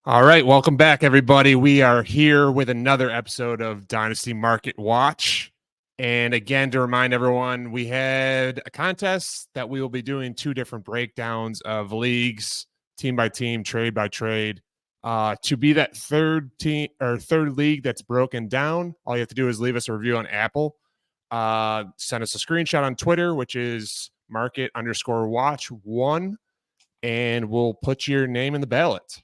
All right, welcome back, everybody. We are here with another episode of Dynasty Market Watch. And again, to remind everyone, we had a contest that we will be doing two different breakdowns of leagues, team by team, trade by trade. To be that third team or third league that's broken down, all you have to do is leave us a review on Apple. Send us a screenshot on Twitter, which is market_watch1, and we'll put your name in the ballot.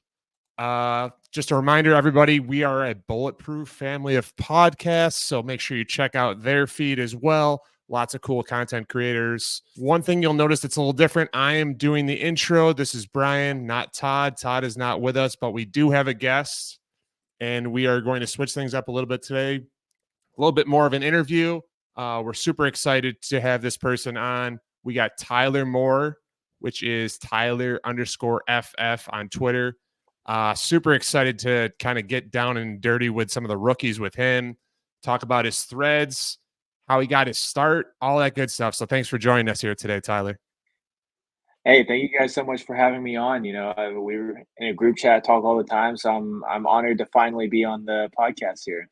Just a reminder, everybody, we are a bulletproof family of podcasts, so make sure you check out their feed as well. Lots of cool content creators. One thing you'll notice that's a little different, I am doing the intro. This is Brian, not Todd. Todd is not with us, but we do have a guest, and we are going to switch things up a little bit today. A little bit more of an interview. We're super excited to have this person on. We got Tyler Moore, which is Tyler_FF on Twitter. Super excited to kind of get down and dirty with some of the rookies with him, talk about his threads, how he got his start, all that good stuff. So thanks for joining us here today, Tyler. Hey, thank you guys so much for having me on. We were in a group chat talk all the time, so I'm honored to finally be on the podcast here.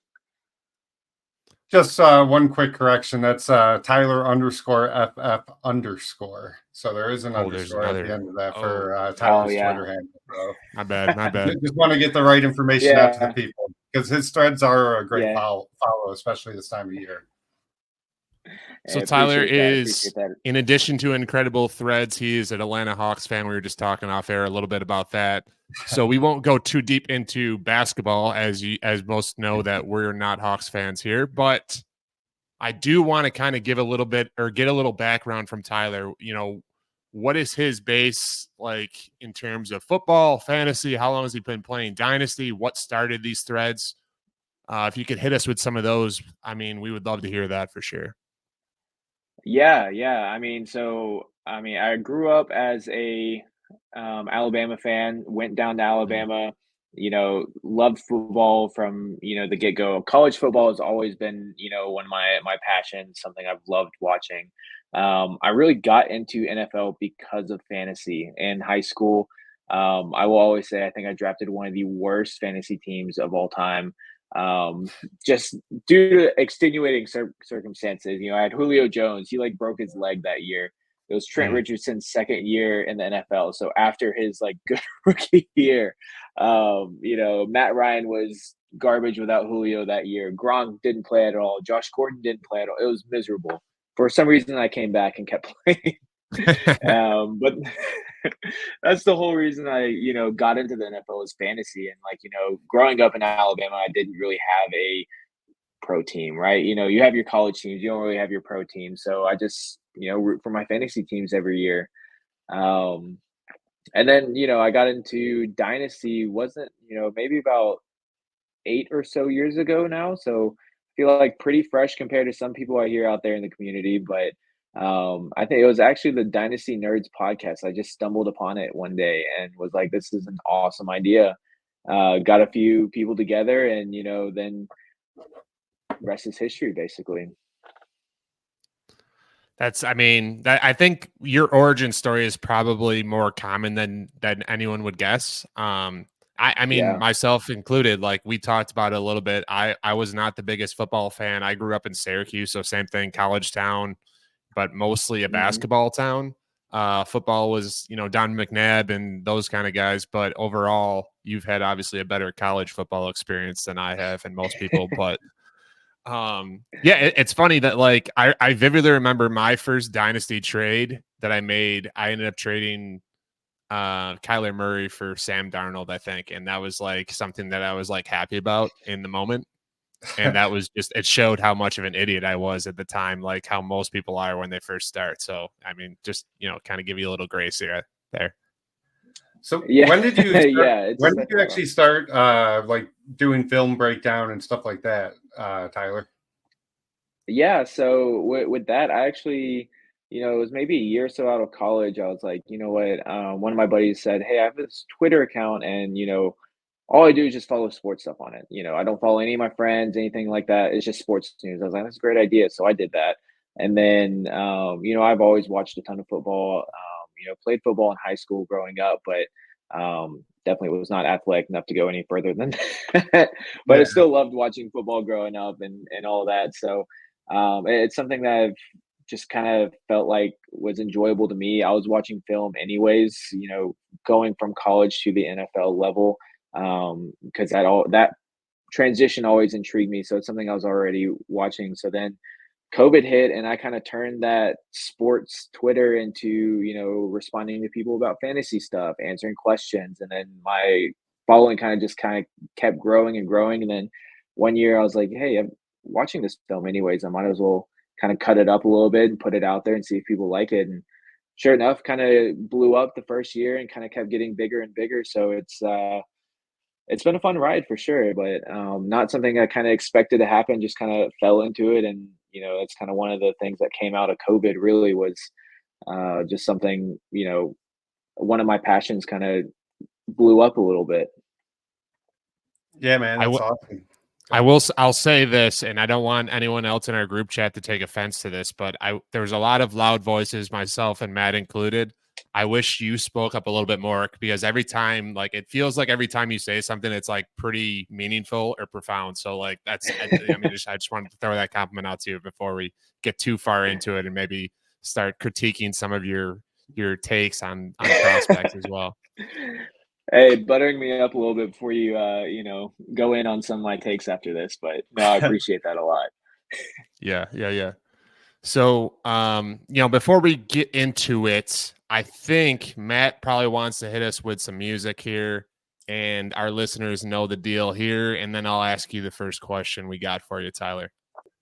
Just one quick correction. That's Tyler_FF_. So there is an underscore at the end of that for Tyler's Twitter handle. So. My bad. Just want to get the right information out to the people because his threads are a great follow, especially this time of year. So Tyler is, in addition to incredible threads, he is an Atlanta Hawks fan. We were just talking off air a little bit about that. So we won't go too deep into basketball, as most know that we're not Hawks fans here. But I do want to kind of give a little bit or get a little background from Tyler. You know, what is his base like in terms of football, fantasy? How long has he been playing Dynasty? What started these threads? If you could hit us with some of those, I mean, we would love to hear that for sure. Yeah. I grew up as a Alabama fan, went down to Alabama, loved football from, the get-go. College football has always been, one of my passions, something I've loved watching. I really got into NFL because of fantasy in high school. I will always say I think I drafted one of the worst fantasy teams of all time. Just due to extenuating circumstances. I had Julio Jones. He broke his leg that year. It was Trent Richardson's second year in the NFL. So after his good rookie year, Matt Ryan was garbage without Julio that year. Gronk didn't play at all. Josh Gordon didn't play at all. It was miserable. For some reason, I came back and kept playing. But that's the whole reason I, got into the NFL was fantasy. And growing up in Alabama, I didn't really have a pro team, right? You have your college teams, you don't really have your pro team. So I just, root for my fantasy teams every year. And then, I got into Dynasty, wasn't, maybe about 8 or so years ago now. So I feel like pretty fresh compared to some people I hear out there in the community. But I think it was actually the Dynasty Nerds podcast. I just stumbled upon it one day and was like, this is an awesome idea. Got a few people together and, then rest is history, basically. I think your origin story is probably more common than anyone would guess. Myself included, like we talked about it a little bit. I was not the biggest football fan. I grew up in Syracuse, so same thing, college town, but mostly a basketball town. Football was, Don McNabb and those kind of guys. But overall, you've had obviously a better college football experience than I have and most people. But it's funny that I vividly remember my first Dynasty trade that I made. I ended up trading Kyler Murray for Sam Darnold, I think. And that was something that I was happy about in the moment. And that was just, it showed how much of an idiot I was at the time, like how most people are when they first start. So, just, kind of give you a little grace here there. So when did you start, when did you actually start doing film breakdown and stuff like that, Tyler? Yeah. So with that, I actually, it was maybe a year or so out of college. I was like, you know what? One of my buddies said, hey, I have this Twitter account and, all I do is just follow sports stuff on it. I don't follow any of my friends, anything like that. It's just sports news. I was like, that's a great idea. So I did that. And then, I've always watched a ton of football, played football in high school growing up, but Definitely was not athletic enough to go any further than that, but I still loved watching football growing up and all that. So it's something that I've just kind of felt like was enjoyable to me. I was watching film anyways, going from college to the NFL level, because that transition always intrigued me. So it's something I was already watching. So then COVID hit, and I kind of turned that sports Twitter into, responding to people about fantasy stuff, answering questions. And then my following kind of kept growing and growing. And then one year I was like, hey, I'm watching this film anyways. I might as well kind of cut it up a little bit and put it out there and see if people like it. And sure enough, kind of blew up the first year and kind of kept getting bigger and bigger. So it's been a fun ride for sure, but not something I kind of expected to happen. Just kind of fell into it, and it's kind of one of the things that came out of COVID. Really was just something, one of my passions kind of blew up a little bit. Yeah, man, that's awesome. I'll say this, and I don't want anyone else in our group chat to take offense to this, but there's a lot of loud voices, myself and Matt included. I wish you spoke up a little bit more, because every time, like, it feels like every time you say something, it's like pretty meaningful or profound. So like I just wanted to throw that compliment out to you before we get too far into it and maybe start critiquing some of your takes on prospects as well. Hey, buttering me up a little bit before you go in on some of my takes after this, but no, I appreciate that a lot. Yeah. So, before we get into it, I think Matt probably wants to hit us with some music here, and our listeners know the deal here. And then I'll ask you the first question we got for you, Tyler.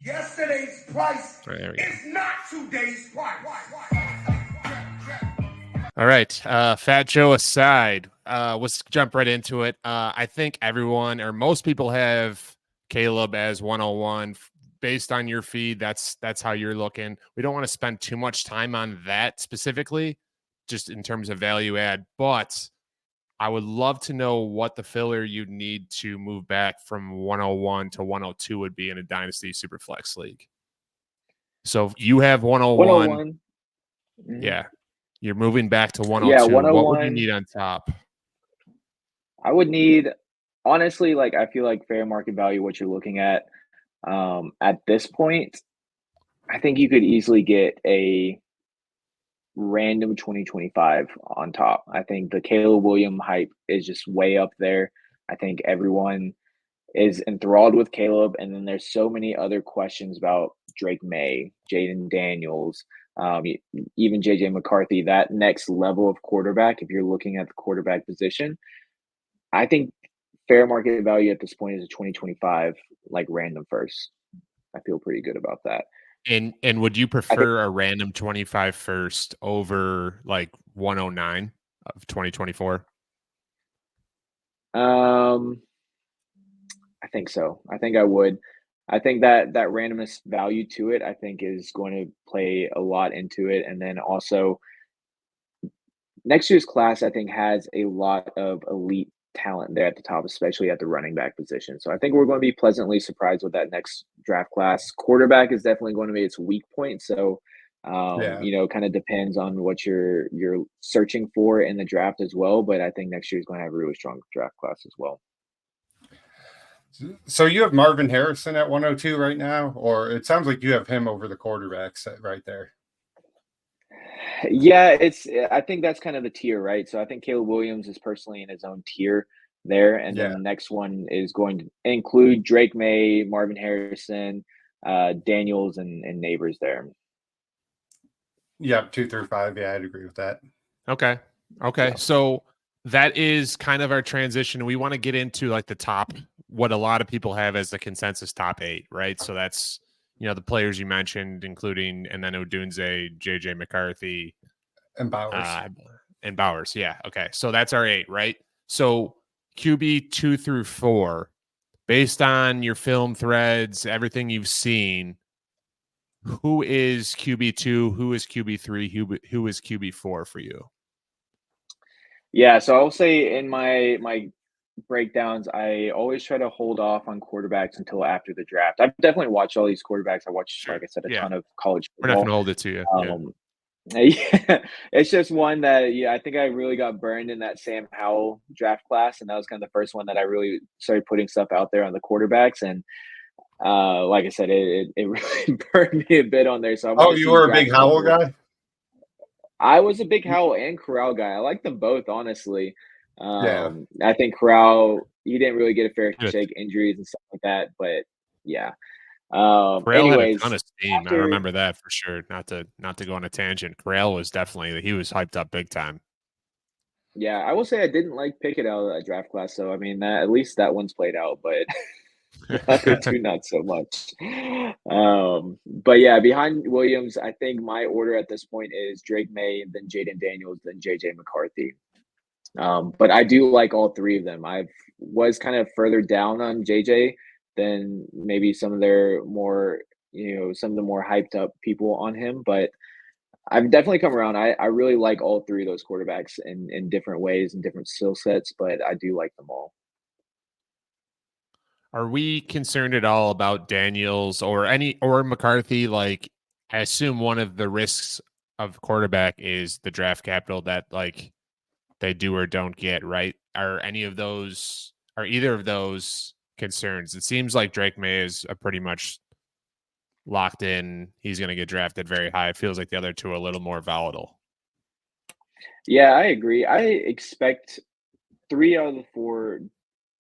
Yesterday's price is not today's price. All right. Fat Joe aside, let's jump right into it. I think everyone or most people have Caleb as 101. Based on your feed, that's how you're looking. We don't want to spend too much time on that specifically, just in terms of value add, but I would love to know what the filler you'd need to move back from 101 to 102 would be in a Dynasty Superflex league. So you have 101. Yeah. You're moving back to 102. Yeah, 101. What would you need on top? I would need, honestly, like, I feel like fair market value, what you're looking at this point, I think you could easily get a random 2025 on top. I think the Caleb Williams hype is just way up there. I think everyone is enthralled with Caleb, and then there's so many other questions about Drake May, Jaden Daniels, even JJ McCarthy, that next level of quarterback. If you're looking at the quarterback position, I think fair market value at this point is a 2025, like, random first. I feel pretty good about that. And would you prefer a random 25 first over like 109 of 2024? I think so. I think I would. I think that randomness value to it, I think, is going to play a lot into it. And then also next year's class, I think, has a lot of elite talent there at the top, especially at the running back position. So I think we're going to be pleasantly surprised with that next draft class. Quarterback is definitely going to be its weak point. So, kind of depends on what you're searching for in the draft as well. But I think next year is going to have a really strong draft class as well. So you have Marvin Harrison at 102 right now, or it sounds like you have him over the quarterbacks right there. Yeah, I think that's kind of the tier, right? So I think Caleb Williams is personally in his own tier there. And then the next one is going to include Drake May, Marvin Harrison, Daniels, and Neighbors there. Yeah, 2 through 5. Yeah, I'd agree with that. Okay. Yeah. So that is kind of our transition. We want to get into like the top, what a lot of people have as the consensus top 8, right? So that's, the players you mentioned, including, and then Odunze, JJ McCarthy, and Bowers. Yeah. Okay. So that's our 8, right? So QB 2 through 4, based on your film threads, everything you've seen, who is QB 2? Who is QB 3? Who is QB 4 for you? Yeah. So I'll say in my breakdowns, I always try to hold off on quarterbacks until after the draft. I've definitely watched all these quarterbacks. I watched, like I said, a ton of college football. We're not going to hold it to you. Yeah, it's just one that I think I really got burned in that Sam Howell draft class, and that was kind of the first one that I really started putting stuff out there on the quarterbacks. And like I said, it really burned me a bit on there. So I want to you see were a big drafting Howell more. guy? I was a big Howell and Corral guy. I like them both, honestly. Yeah. I think Corral, he didn't really get a fair shake, injuries and stuff like that. But yeah. Corral had a ton Anyways, of steam. I remember that for sure. Not to go on a tangent. Corral was definitely, he was hyped up big time. yeah, I will say I didn't like Pickett out of that draft class. So I mean, that, at least that one's played out, but the other two not so much. But yeah, behind Williams, I think my order at this point is Drake May, then Jaden Daniels, then JJ McCarthy. But I do like all three of them. I was kind of further down on JJ than maybe some of their more, some of the more hyped up people on him. But I've definitely come around. I really like all three of those quarterbacks in different ways and different skill sets, but I do like them all. Are we concerned at all about Daniels or McCarthy? Like, I assume one of the risks of quarterback is the draft capital that like they do or don't get, right? Are either of those concerns? It seems like Drake May is a pretty much locked in. He's going to get drafted very high. It feels like the other two are a little more volatile. Yeah, I agree. I expect 3 out of the 4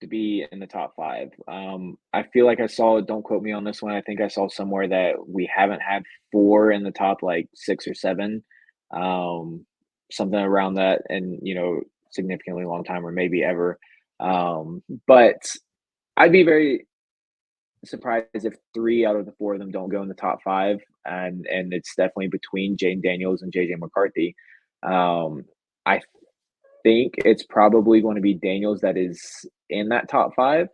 to be in the top 5. I feel like I saw, don't quote me on this one, I think I saw somewhere that we haven't had 4 in the top, like, 6 or 7, something around that, and, significantly long time or maybe ever. But I'd be very surprised if 3 out of the 4 of them don't go in the top 5, and it's definitely between Jane Daniels and JJ McCarthy. I think it's probably going to be Daniels that is in that top 5.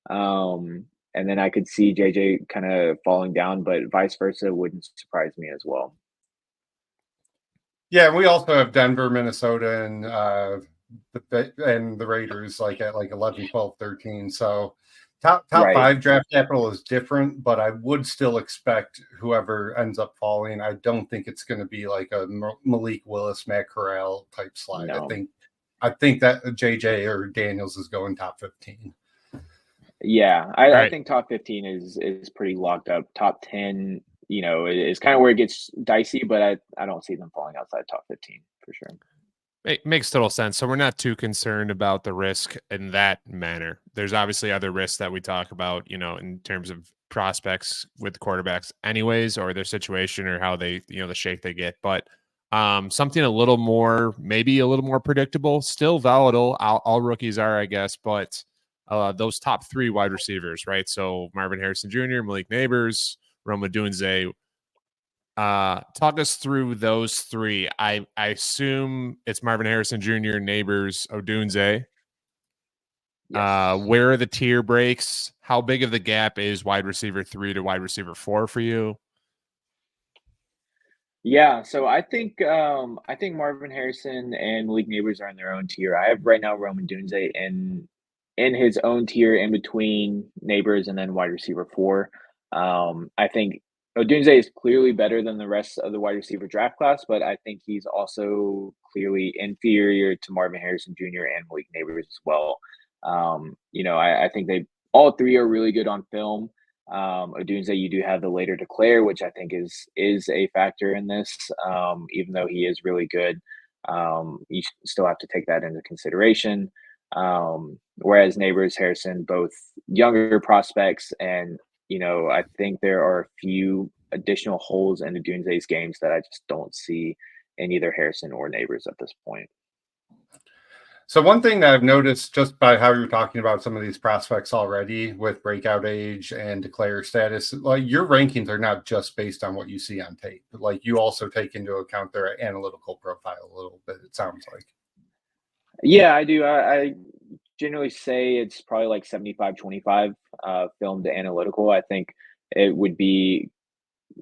And then I could see JJ kind of falling down, but vice versa wouldn't surprise me as well. Yeah, we also have Denver, Minnesota, and the Raiders like at like 11, 12, 13. So top Right. 5 draft capital is different, but I would still expect whoever ends up falling. I don't think it's going to be like a Malik Willis, Matt Corral type slide. No. I think that JJ or Daniels is going top 15. Yeah, I think top 15 is pretty locked up. Top 10, is kind of where it gets dicey, but I don't see them falling outside top 15 for sure. It makes total sense. So we're not too concerned about the risk in that manner. There's obviously other risks that we talk about, in terms of prospects with quarterbacks anyways, or their situation or how they, the shake they get. But something maybe a little more predictable, still volatile. All rookies are, I guess, but those top 3 wide receivers, right? So Marvin Harrison Jr., Malik Neighbors, Rome Odunze. Talk us through those 3. I assume it's Marvin Harrison Jr., Neighbors, Odunze. Yes. Where are the tier breaks? How big of the gap is wide receiver 3 to wide receiver 4 for you? Yeah, so I think Marvin Harrison and Malik Neighbors are in their own tier. I have right now Roman Dunze in his own tier in between Neighbors and then wide receiver 4. I think Odunze is clearly better than the rest of the wide receiver draft class, but I think he's also clearly inferior to Marvin Harrison Jr. and Malik Neighbors as well. I think all 3 are really good on film. Odunze, you do have the later declare, which I think is a factor in this. Even though he is really good, you still have to take that into consideration. Whereas Neighbors, Harrison, both younger prospects, and I think there are a few additional holes in Odunze's games that I just don't see in either Harrison or Neighbors at this point. So one thing that I've noticed just by how you're talking about some of these prospects already with breakout age and declare status, like your rankings are not just based on what you see on tape. Like you also take into account their analytical profile a little bit, it sounds like. Yeah, I do. I generally say it's probably like 75-25 film to analytical. I think it would be,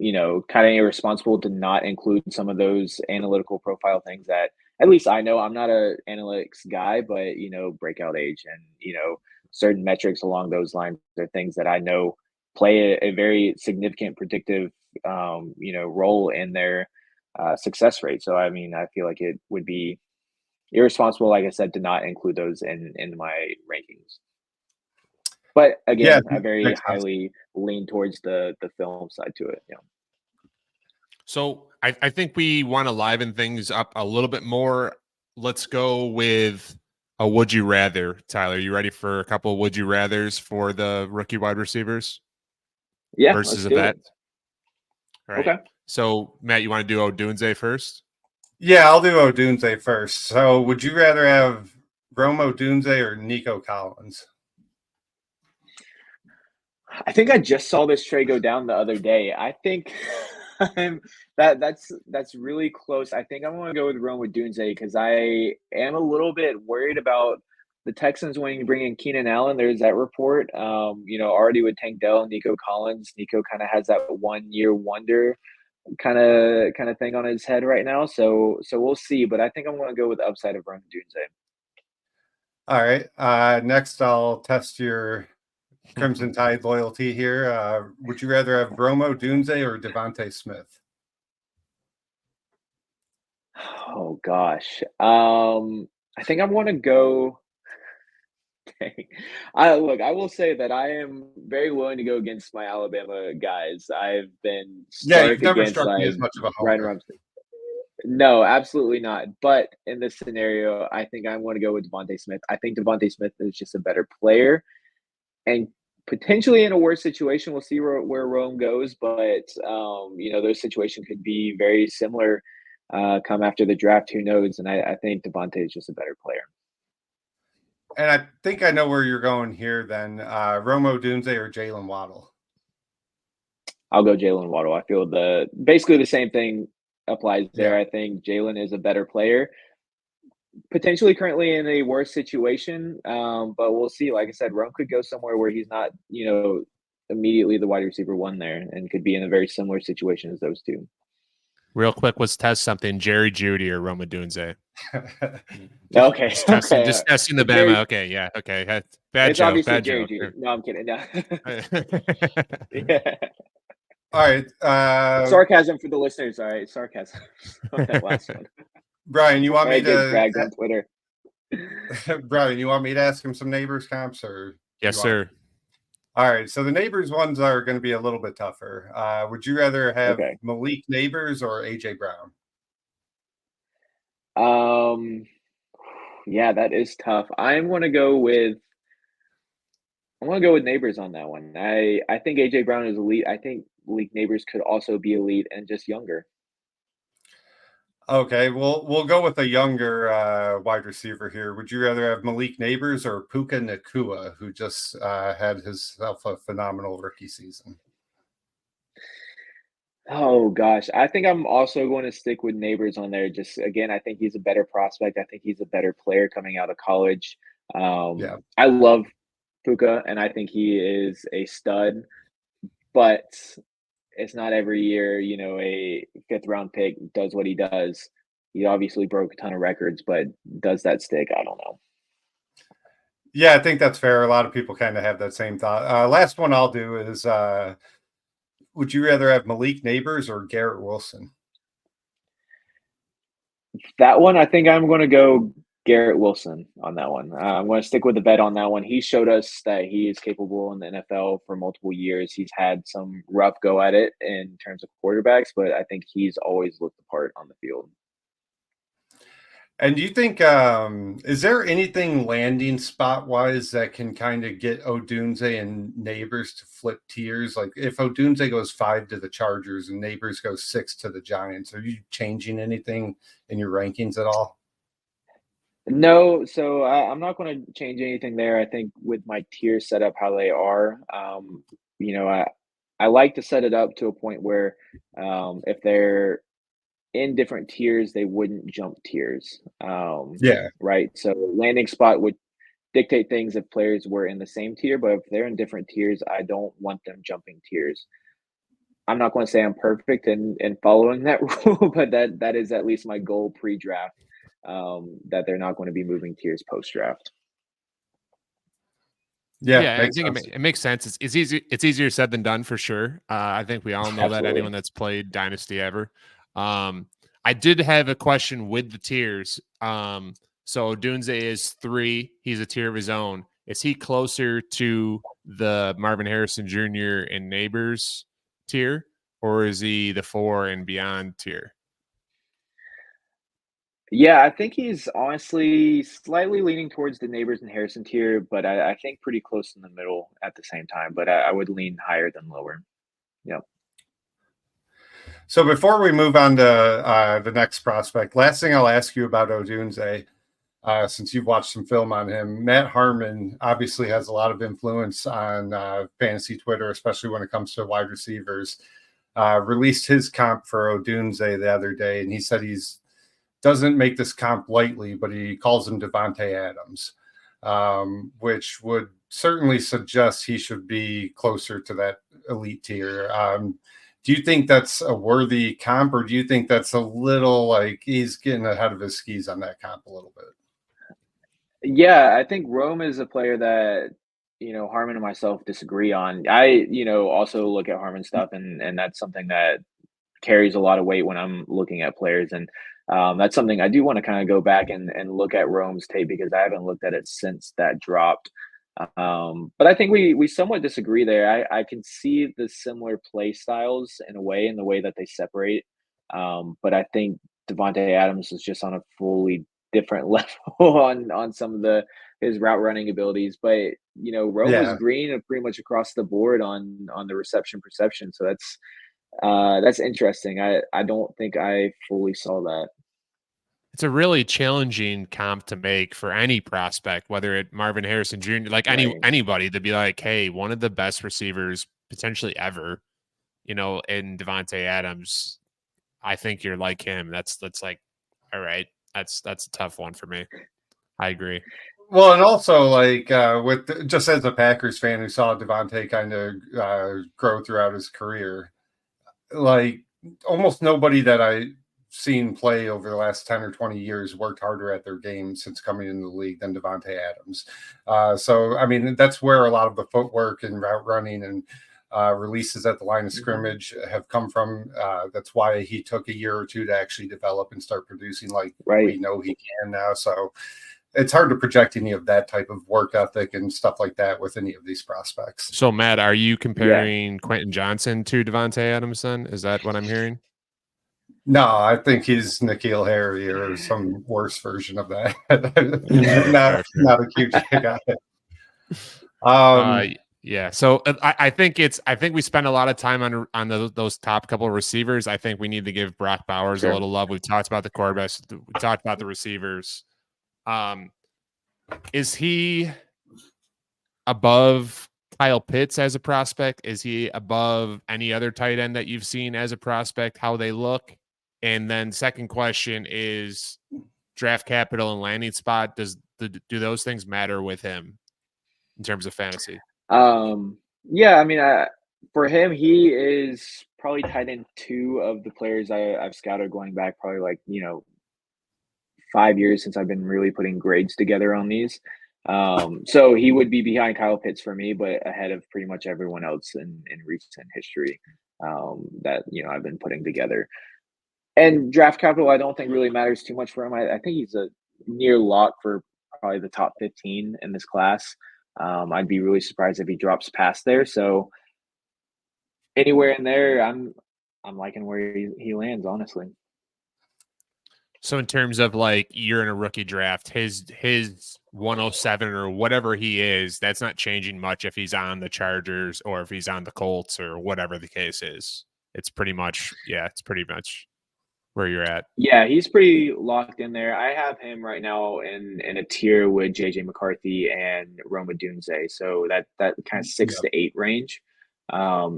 kind of irresponsible to not include some of those analytical profile things that at least I know. I'm not a analytics guy, but breakout age and certain metrics along those lines are things that I know play a very significant predictive role in their success rate. So, I mean, I feel like it would be irresponsible, like I said, to not include those in my rankings. But again, I very highly lean towards the film side to it. Yeah. So I think we want to liven things up a little bit more. Let's go with a would you rather. Tyler, you ready for a couple of would you rathers for the rookie wide receivers? Yeah, versus let's do a vet. it. All right. Okay. So Matt, you want to do Odunze first? Yeah, I'll do Odunze first. So would you rather have Rome Odunze or Nico Collins? I think I just saw this trade go down the other day. I think that's really close. I think I'm going to go with Rome Odunze because I am a little bit worried about the Texans wanting to bring in Keenan Allen. There's that report. Already with Tank Dell and Nico Collins. Nico kind of has that 1 year wonder kind of thing on his head right now. So we'll see. But I think I'm going to go with the upside of Rome Odunze. All right. Next, I'll test your Crimson Tide loyalty here. Would you rather have Rome Odunze or Davante Smith? Oh gosh. I think I'm going to go. I will say that I am very willing to go against my Alabama guys. I've been You've never against struck me as much of a Ryan homer. Rumsfeld. No, absolutely not. But in this scenario, I think I'm going to go with Davante Smith. I think Davante Smith is just a better player, and potentially in a worse situation, we'll see where Rome goes. But their situation could be very similar come after the draft. Who knows? And I think Davante is just a better player. And I think I know where you're going here then. Rome Odunze or Jalen Waddle? I'll go Jalen Waddle. I feel basically the same thing applies there. Yeah. I think Jalen is a better player, potentially currently in a worse situation, but we'll see. Like I said, Rome could go somewhere where he's not, immediately the wide receiver one there, and could be in a very similar situation as those two. Real quick, let's test something. Jerry Jeudy or Rome Odunze? Okay. Just testing the Bama. Okay, yeah. Okay. Bad it's joke. obviously Bad Jerry joke. Jeudy. No, I'm kidding. No. Yeah. All right. Sarcasm for the listeners. All right. Sarcasm on that last one. Brian, you want me to dragged on Twitter? Brian, you want me to ask him some neighbors comps or? Yes, sir. All right. So the neighbors ones are going to be a little bit tougher. Would you rather have Malik Neighbors or AJ Brown? Yeah, that is tough. I'm going to go with Neighbors on that one. I think AJ Brown is elite. I think Malik Neighbors could also be elite and just younger. Okay, we'll go with a younger wide receiver here. Would you rather have Malik Neighbors or Puka Nacua, who just had himself a phenomenal rookie season? Oh gosh, I think I'm also going to stick with Neighbors on there. Just again, I think he's a better prospect. I think he's a better player coming out of college. I love Puka, and I think he is a stud. But it's not every year, a 5th round pick does what he does. He obviously broke a ton of records, but does that stick? I don't know. Yeah, I think that's fair. A lot of people kind of have that same thought. Last one I'll do is, would you rather have Malik Neighbors or Garrett Wilson? That one, I think I'm going to go Garrett Wilson on that one. I'm going to stick with the vet on that one. He showed us that he is capable in the NFL for multiple years. He's had some rough go at it in terms of quarterbacks, but I think he's always looked the part on the field. And do you think, is there anything landing spot wise that can kind of get Odunze and Neighbors to flip tiers? Like if Odunze goes 5 to the Chargers and Neighbors goes 6 to the Giants, are you changing anything in your rankings at all? No, so I'm not going to change anything there. I think with my tiers set up how they are, I like to set it up to a point where if they're in different tiers, they wouldn't jump tiers. Right. So landing spot would dictate things if players were in the same tier, but if they're in different tiers, I don't want them jumping tiers. I'm not going to say I'm perfect in following that rule, but that is at least my goal pre-draft. That they're not going to be moving tiers post-draft. Yeah, I think it makes sense. It's easy. It's easier said than done for sure. I think we all know that anyone that's played Dynasty ever. I did have a question with the tiers. So Odunze is 3. He's a tier of his own. Is he closer to the Marvin Harrison Jr. and Neighbors tier, or is he the 4 and beyond tier? Yeah, I think he's honestly slightly leaning towards the Neighbors and Harrison tier, but I think pretty close in the middle at the same time. But I would lean higher than lower. Yep. So before we move on to the next prospect, last thing I'll ask you about Odunze, since you've watched some film on him, Matt Harmon obviously has a lot of influence on fantasy Twitter, especially when it comes to wide receivers. Released his comp for Odunze the other day, and he said he's doesn't make this comp lightly, but he calls him Davante Adams, which would certainly suggest he should be closer to that elite tier. Do you think that's a worthy comp, or do you think that's a little like he's getting ahead of his skis on that comp a little bit? Yeah, I think Rome is a player that, Harmon and myself disagree on. I, also look at Harmon stuff, and that's something that carries a lot of weight when I'm looking at players. And that's something I do want to kind of go back and look at Rome's tape, because I haven't looked at it since that dropped. But I think we somewhat disagree there. I can see the similar play styles in a way, in the way that they separate. But I think Davante Adams is just on a fully different level on some of his route running abilities. But Rome was green pretty much across the board on the reception perception. So that's interesting. I don't think I fully saw that. It's a really challenging comp to make for any prospect, whether it Marvin Harrison Jr., like anybody, to be like, hey, one of the best receivers potentially ever, in Davante Adams. I think you're like him. That's like, all right, that's a tough one for me. I agree. Well, and also like just as a Packers fan who saw Davante kind of grow throughout his career, like almost nobody that I seen play over the last 10 or 20 years worked harder at their game since coming into the league than Davante Adams. So, I mean, that's where a lot of the footwork and route running and releases at the line of scrimmage have come from. That's why he took a year or two to actually develop and start producing like we know he can now. So it's hard to project any of that type of work ethic and stuff like that with any of these prospects. So, Matt, are you comparing Quentin Johnson to Davante Adams then? Is that what I'm hearing? No, I think he's N'Keal Harry or some worse version of that. not a QJ guy. Yeah. So I think we spend a lot of time on those top couple of receivers. I think we need to give Brock Bowers a little love. We've talked about the quarterbacks. We talked about the receivers. Is he above Kyle Pitts as a prospect? Is he above any other tight end that you've seen as a prospect, how they look? And then second question is draft capital and landing spot. Do those things matter with him in terms of fantasy? Yeah, I mean, for him, he is probably tight end 2 of the players I've scouted going back probably 5 years since I've been really putting grades together on these. So he would be behind Kyle Pitts for me, but ahead of pretty much everyone else in recent history that I've been putting together. And draft capital, I don't think really matters too much for him. I think he's a near lock for probably the top 15 in this class. I'd be really surprised if he drops past there. So anywhere in there, I'm liking where he lands, honestly. So in terms of you're in a rookie draft, his 107 or whatever he is, that's not changing much if he's on the Chargers or if he's on the Colts or whatever the case is. It's pretty much where you're at. Yeah, he's pretty locked in there. I have him right now in a tier with JJ McCarthy and Rome Odunze. So that kind of 6 to 8 range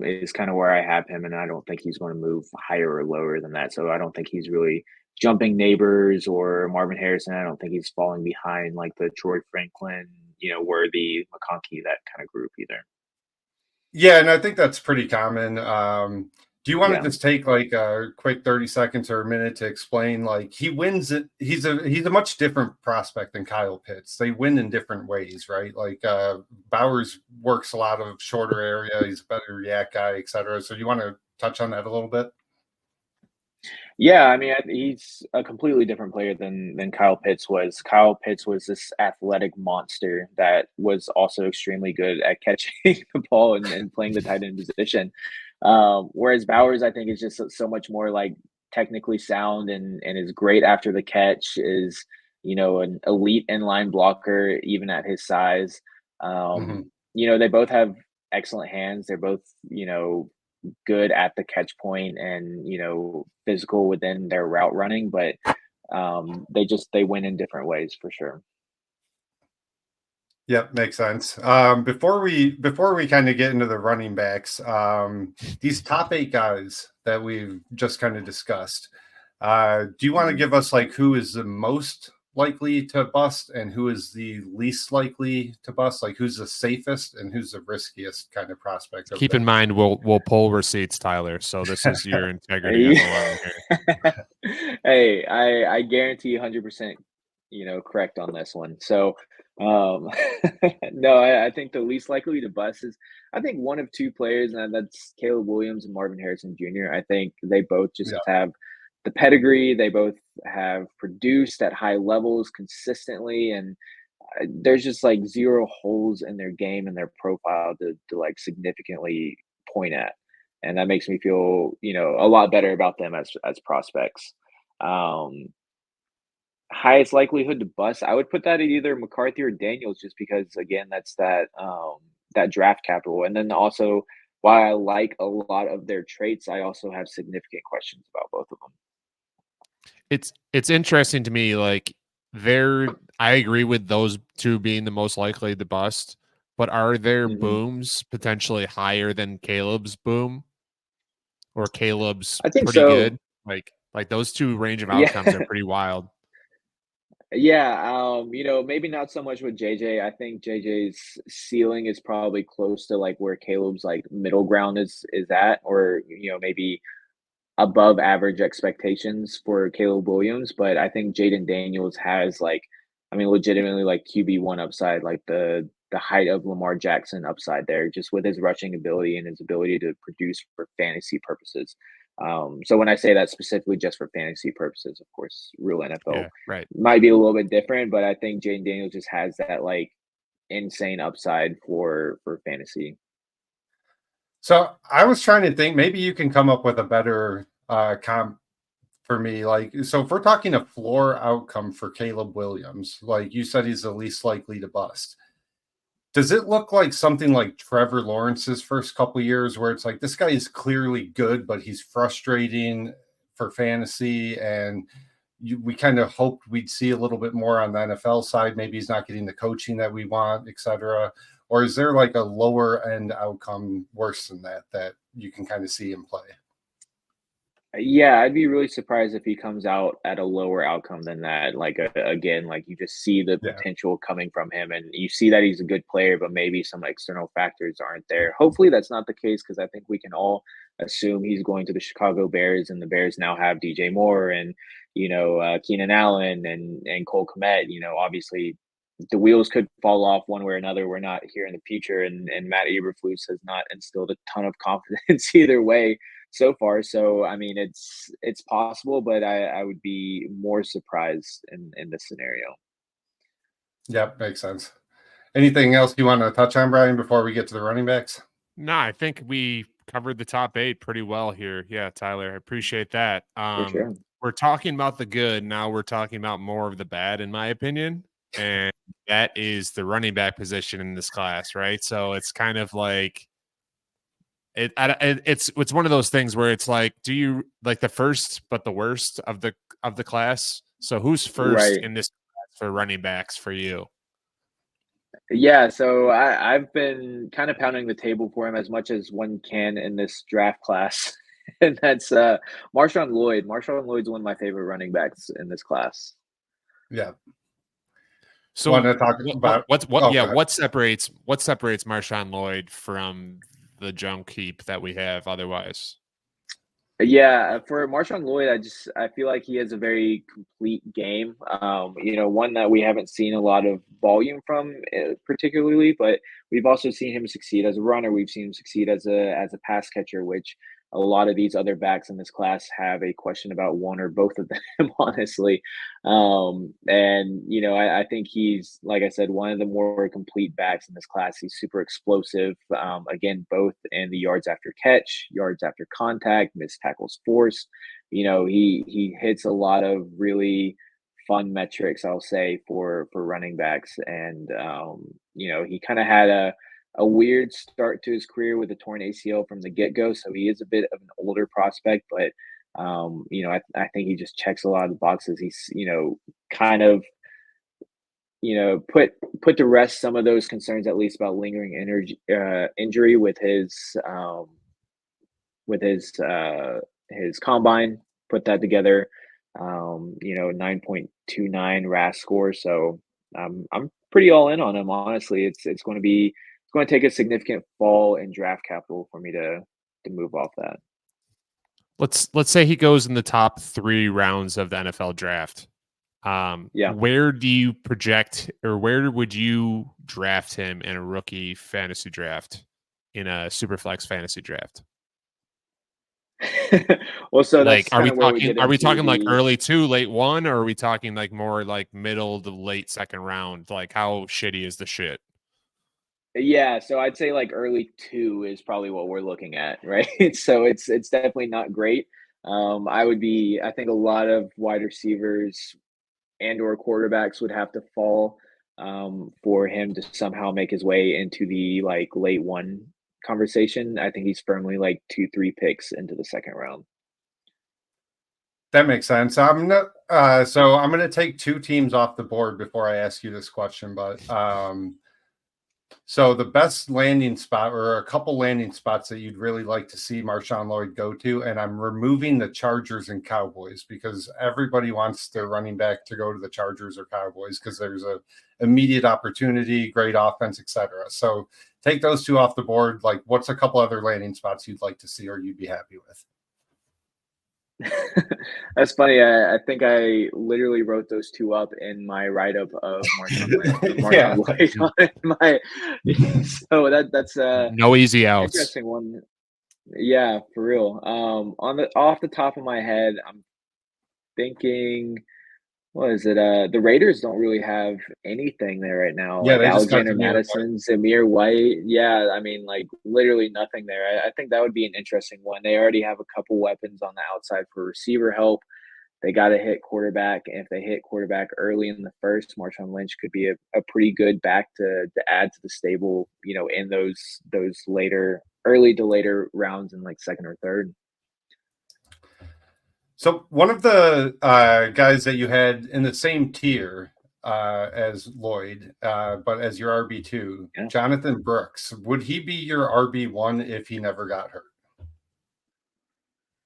is kind of where I have him, and I don't think he's going to move higher or lower than that. So I don't think he's really jumping Neighbors or Marvin Harrison. I don't think he's falling behind like the Troy Franklin, Worthy, McConkey, that kind of group either. Yeah, and I think that's pretty common. Do you want to just take a quick 30 seconds or a minute to explain he wins it? He's a much different prospect than Kyle Pitts. They win in different ways, right? Bowers works a lot of shorter area. He's a better react guy, et cetera. So do you want to touch on that a little bit? Yeah, I mean, he's a completely different player than Kyle Pitts was. Kyle Pitts was this athletic monster that was also extremely good at catching the ball and playing the tight end position. Whereas Bowers, I think, is just so much more like technically sound and is great after the catch, is, an elite inline blocker, even at his size. Hmm. They both have excellent hands. They're both, good at the catch point and physical within their route running, but they win in different ways for sure. Yep, makes sense. Before we kind of get into the running backs, these top 8 guys that we've just kind of discussed, do you want to give us like who is the most likely to bust and who is the least likely to bust? Like who's the safest and who's the riskiest kind of prospect? Keep in mind, we'll pull receipts, Tyler. So this is your integrity on the line here. Hey, I guarantee 100%, correct on this one. So, no, I think the least likely to bust is, I think, one of two players, and that's Caleb Williams and Marvin Harrison Jr. I think they both just have the pedigree. They both have produced at high levels consistently, and there's just like zero holes in their game and their profile to like significantly point at, and that makes me feel a lot better about them as prospects. Um, Highest likelihood to bust, I would put that at either McCarthy or Daniels, just because again that's that draft capital, and then also while I like a lot of their traits, I also have significant questions about both of them. It's interesting to me, like I agree with those two being the most likely to bust, but are their booms potentially higher than Caleb's boom, or Caleb's I think pretty so. good? Like those two range of Yeah. outcomes are pretty wild. Yeah, maybe not so much with JJ. I think JJ's ceiling is probably close to like where Caleb's like middle ground is at, or maybe above average expectations for Caleb Williams. But I think Jaden Daniels has like, I mean, legitimately like QB1 upside, like the height of Lamar Jackson upside there, just with his rushing ability and his ability to produce for fantasy purposes. So when I say that specifically just for fantasy purposes, of course, real NFL Right. might be a little bit different, but I think Jaden Daniels just has that like insane upside for fantasy. So I was trying to think, maybe you can come up with a better comp for me. Like, so if we're talking a floor outcome for Caleb Williams, like you said, he's the least likely to bust. Does it look like something like Trevor Lawrence's first couple years, where it's like this guy is clearly good, but he's frustrating for fantasy, and we kind of hoped we'd see a little bit more on the NFL side. Maybe he's not getting the coaching that we want, et cetera. Or is there like a lower end outcome worse than that you can kind of see in play? Yeah, I'd be really surprised if he comes out at a lower outcome than that. Like again, like you just see the potential coming from him, and you see that he's a good player, but maybe some external factors aren't there. Hopefully, that's not the case, because I think we can all assume he's going to the Chicago Bears, and the Bears now have DJ Moore and Keenan Allen and Cole Kmet. Obviously, the wheels could fall off one way or another. We're not here in the future, and Matt Eberflus has not instilled a ton of confidence either way so far. So I mean, it's possible, but I would be more surprised in this scenario. Yep, makes sense. Anything else you want to touch on, Brian, before we get to the running backs? No, I think we covered the top 8 pretty well here. Yeah, Tyler, I appreciate that. For sure. We're talking about the good. Now we're talking about more of the bad, in my opinion. And that is the running back position in this class, right? So it's kind of like it's one of those things where it's like, do you like the first but the worst of the class? So who's first in this class for running backs for you? Yeah, so I've been kind of pounding the table for him as much as one can in this draft class, and that's Marshawn Lloyd. Marshawn Lloyd's one of my favorite running backs in this class. Yeah. So want to talk about what separates Marshawn Lloyd from the junk heap that we have otherwise? Yeah, for Marshawn Lloyd, I feel like he has a very complete game. One that we haven't seen a lot of volume from particularly, but we've also seen him succeed as a runner. We've seen him succeed as a pass catcher, which a lot of these other backs in this class have a question about one or both of them, honestly. And I think he's, like I said, one of the more complete backs in this class. He's super explosive. Again, both in the yards after catch, yards after contact, missed tackles forced. He hits a lot of really fun metrics, I'll say, for running backs. And he kind of had a weird start to his career with a torn ACL from the get-go, so he is a bit of an older prospect, but I think he just checks a lot of the boxes. He's kind of put to rest some of those concerns, at least about lingering injury with his combine. Put that together, 9.29 RAS score. So I'm pretty all in on him, honestly. It's going to take a significant fall in draft capital for me to move off that. Let's say he goes in the top 3 rounds of the NFL draft. Where do you project, or where would you draft him in a rookie fantasy draft, in a Superflex fantasy draft? Well, so like, that's are we talking like early 2, late 1, or are we talking like more like middle to late second round? Like, how shitty is the shit? Yeah, so I'd say like early 2 is probably what we're looking at, right? So it's definitely not great. I think a lot of wide receivers and or quarterbacks would have to fall for him to somehow make his way into the like late 1 conversation. I think he's firmly like 2-3 picks into the second round. That makes sense. I'm not. So I'm going to take 2 teams off the board before I ask you this question, but. So the best landing spot, or a couple landing spots that you'd really like to see Marshawn Lloyd go to, and I'm removing the Chargers and Cowboys because everybody wants their running back to go to the Chargers or Cowboys because there's a immediate opportunity, great offense, etc. So take those 2 off the board. Like, what's a couple other landing spots you'd like to see or you'd be happy with? That's funny. I think I literally wrote those 2 up in my write-up of Marshawn Lloyd. So that's no easy outs. Interesting one. Yeah, for real. Off the top of my head, I'm thinking, what is it? The Raiders don't really have anything there right now. Yeah, like Alexander Madison, Zamir White. Yeah, I mean, like literally nothing there. I think that would be an interesting one. They already have a couple weapons on the outside for receiver help. They got to hit quarterback. And if they hit quarterback early in the first, Marshawn Lynch could be a pretty good back to add to the stable, in those early to later rounds in like second or third. So one of the guys that you had in the same tier as Lloyd, but as your RB2, Jonathan Brooks, would he be your RB1 if he never got hurt?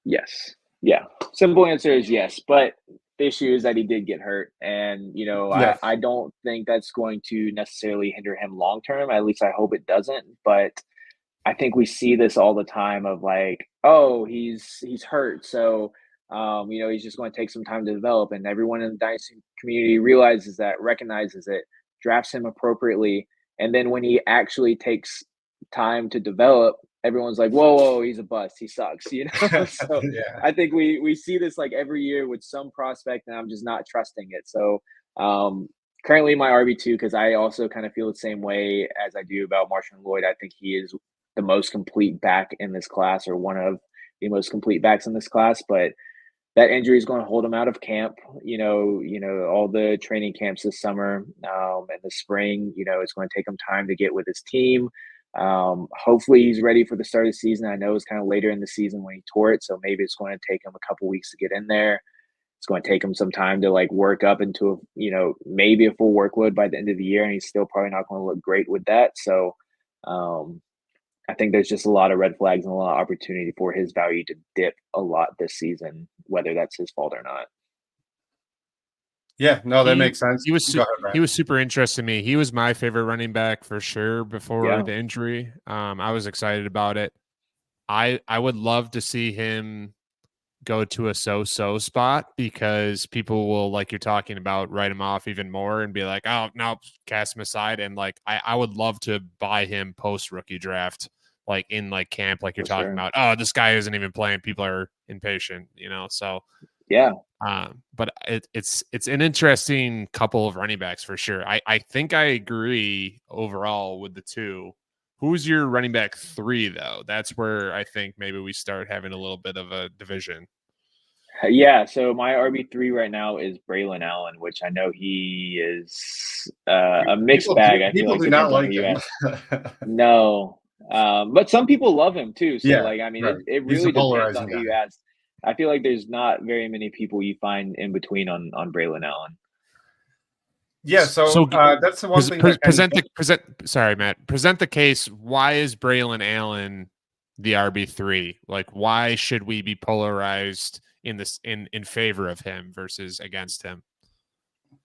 Yes. Yeah. Simple answer is yes. But the issue is that he did get hurt. And, I don't think that's going to necessarily hinder him long term. At least I hope it doesn't. But I think we see this all the time of like, oh, he's hurt. So he's just going to take some time to develop, and everyone in the Dynasty community recognizes it, drafts him appropriately, and then when he actually takes time to develop, everyone's like, whoa, he's a bust, he sucks, So yeah. I think we see this like every year with some prospect, and I'm just not trusting it. So currently my RB2, because I also kind of feel the same way as I do about Marshawn Lloyd. I think he is the most complete back in this class, or one of the most complete backs in this class, but that injury is going to hold him out of camp. All the training camps this summer and the spring. It's going to take him time to get with his team. Hopefully, he's ready for the start of the season. I know it's kind of later in the season when he tore it, so maybe it's going to take him a couple weeks to get in there. It's going to take him some time to like work up into maybe a full workload by the end of the year, and he's still probably not going to look great with that. So. I think there's just a lot of red flags and a lot of opportunity for his value to dip a lot this season, whether that's his fault or not. Yeah, no, that makes sense. He was super interested in me. He was my favorite running back for sure before the injury. I was excited about it. I would love to see him go to a so-so spot because people will, like you're talking about, write him off even more and be like, oh, no, cast him aside. And like, I would love to buy him post rookie draft, like in like camp, like you're talking about. Oh, this guy isn't even playing. People are impatient, so. Yeah. But it's an interesting couple of running backs for sure. I think I agree overall with the two. Who's your running back 3 though? That's where I think maybe we start having a little bit of a division. Yeah, so my RB3 right now is Braylon Allen, which I know he is a mixed bag. I feel like do not depends on like who you him. ask. No, but some people love him too. So Yeah, like, I mean, right. it He's really a depends polarizing on who guy. you ask. I feel like there's not very many people you find in between on Braylon Allen. Yeah, so that's the one thing. Sorry, Matt. Present the case. Why is Braylon Allen the RB3? Like, why should we be polarized in this in favor of him versus against him?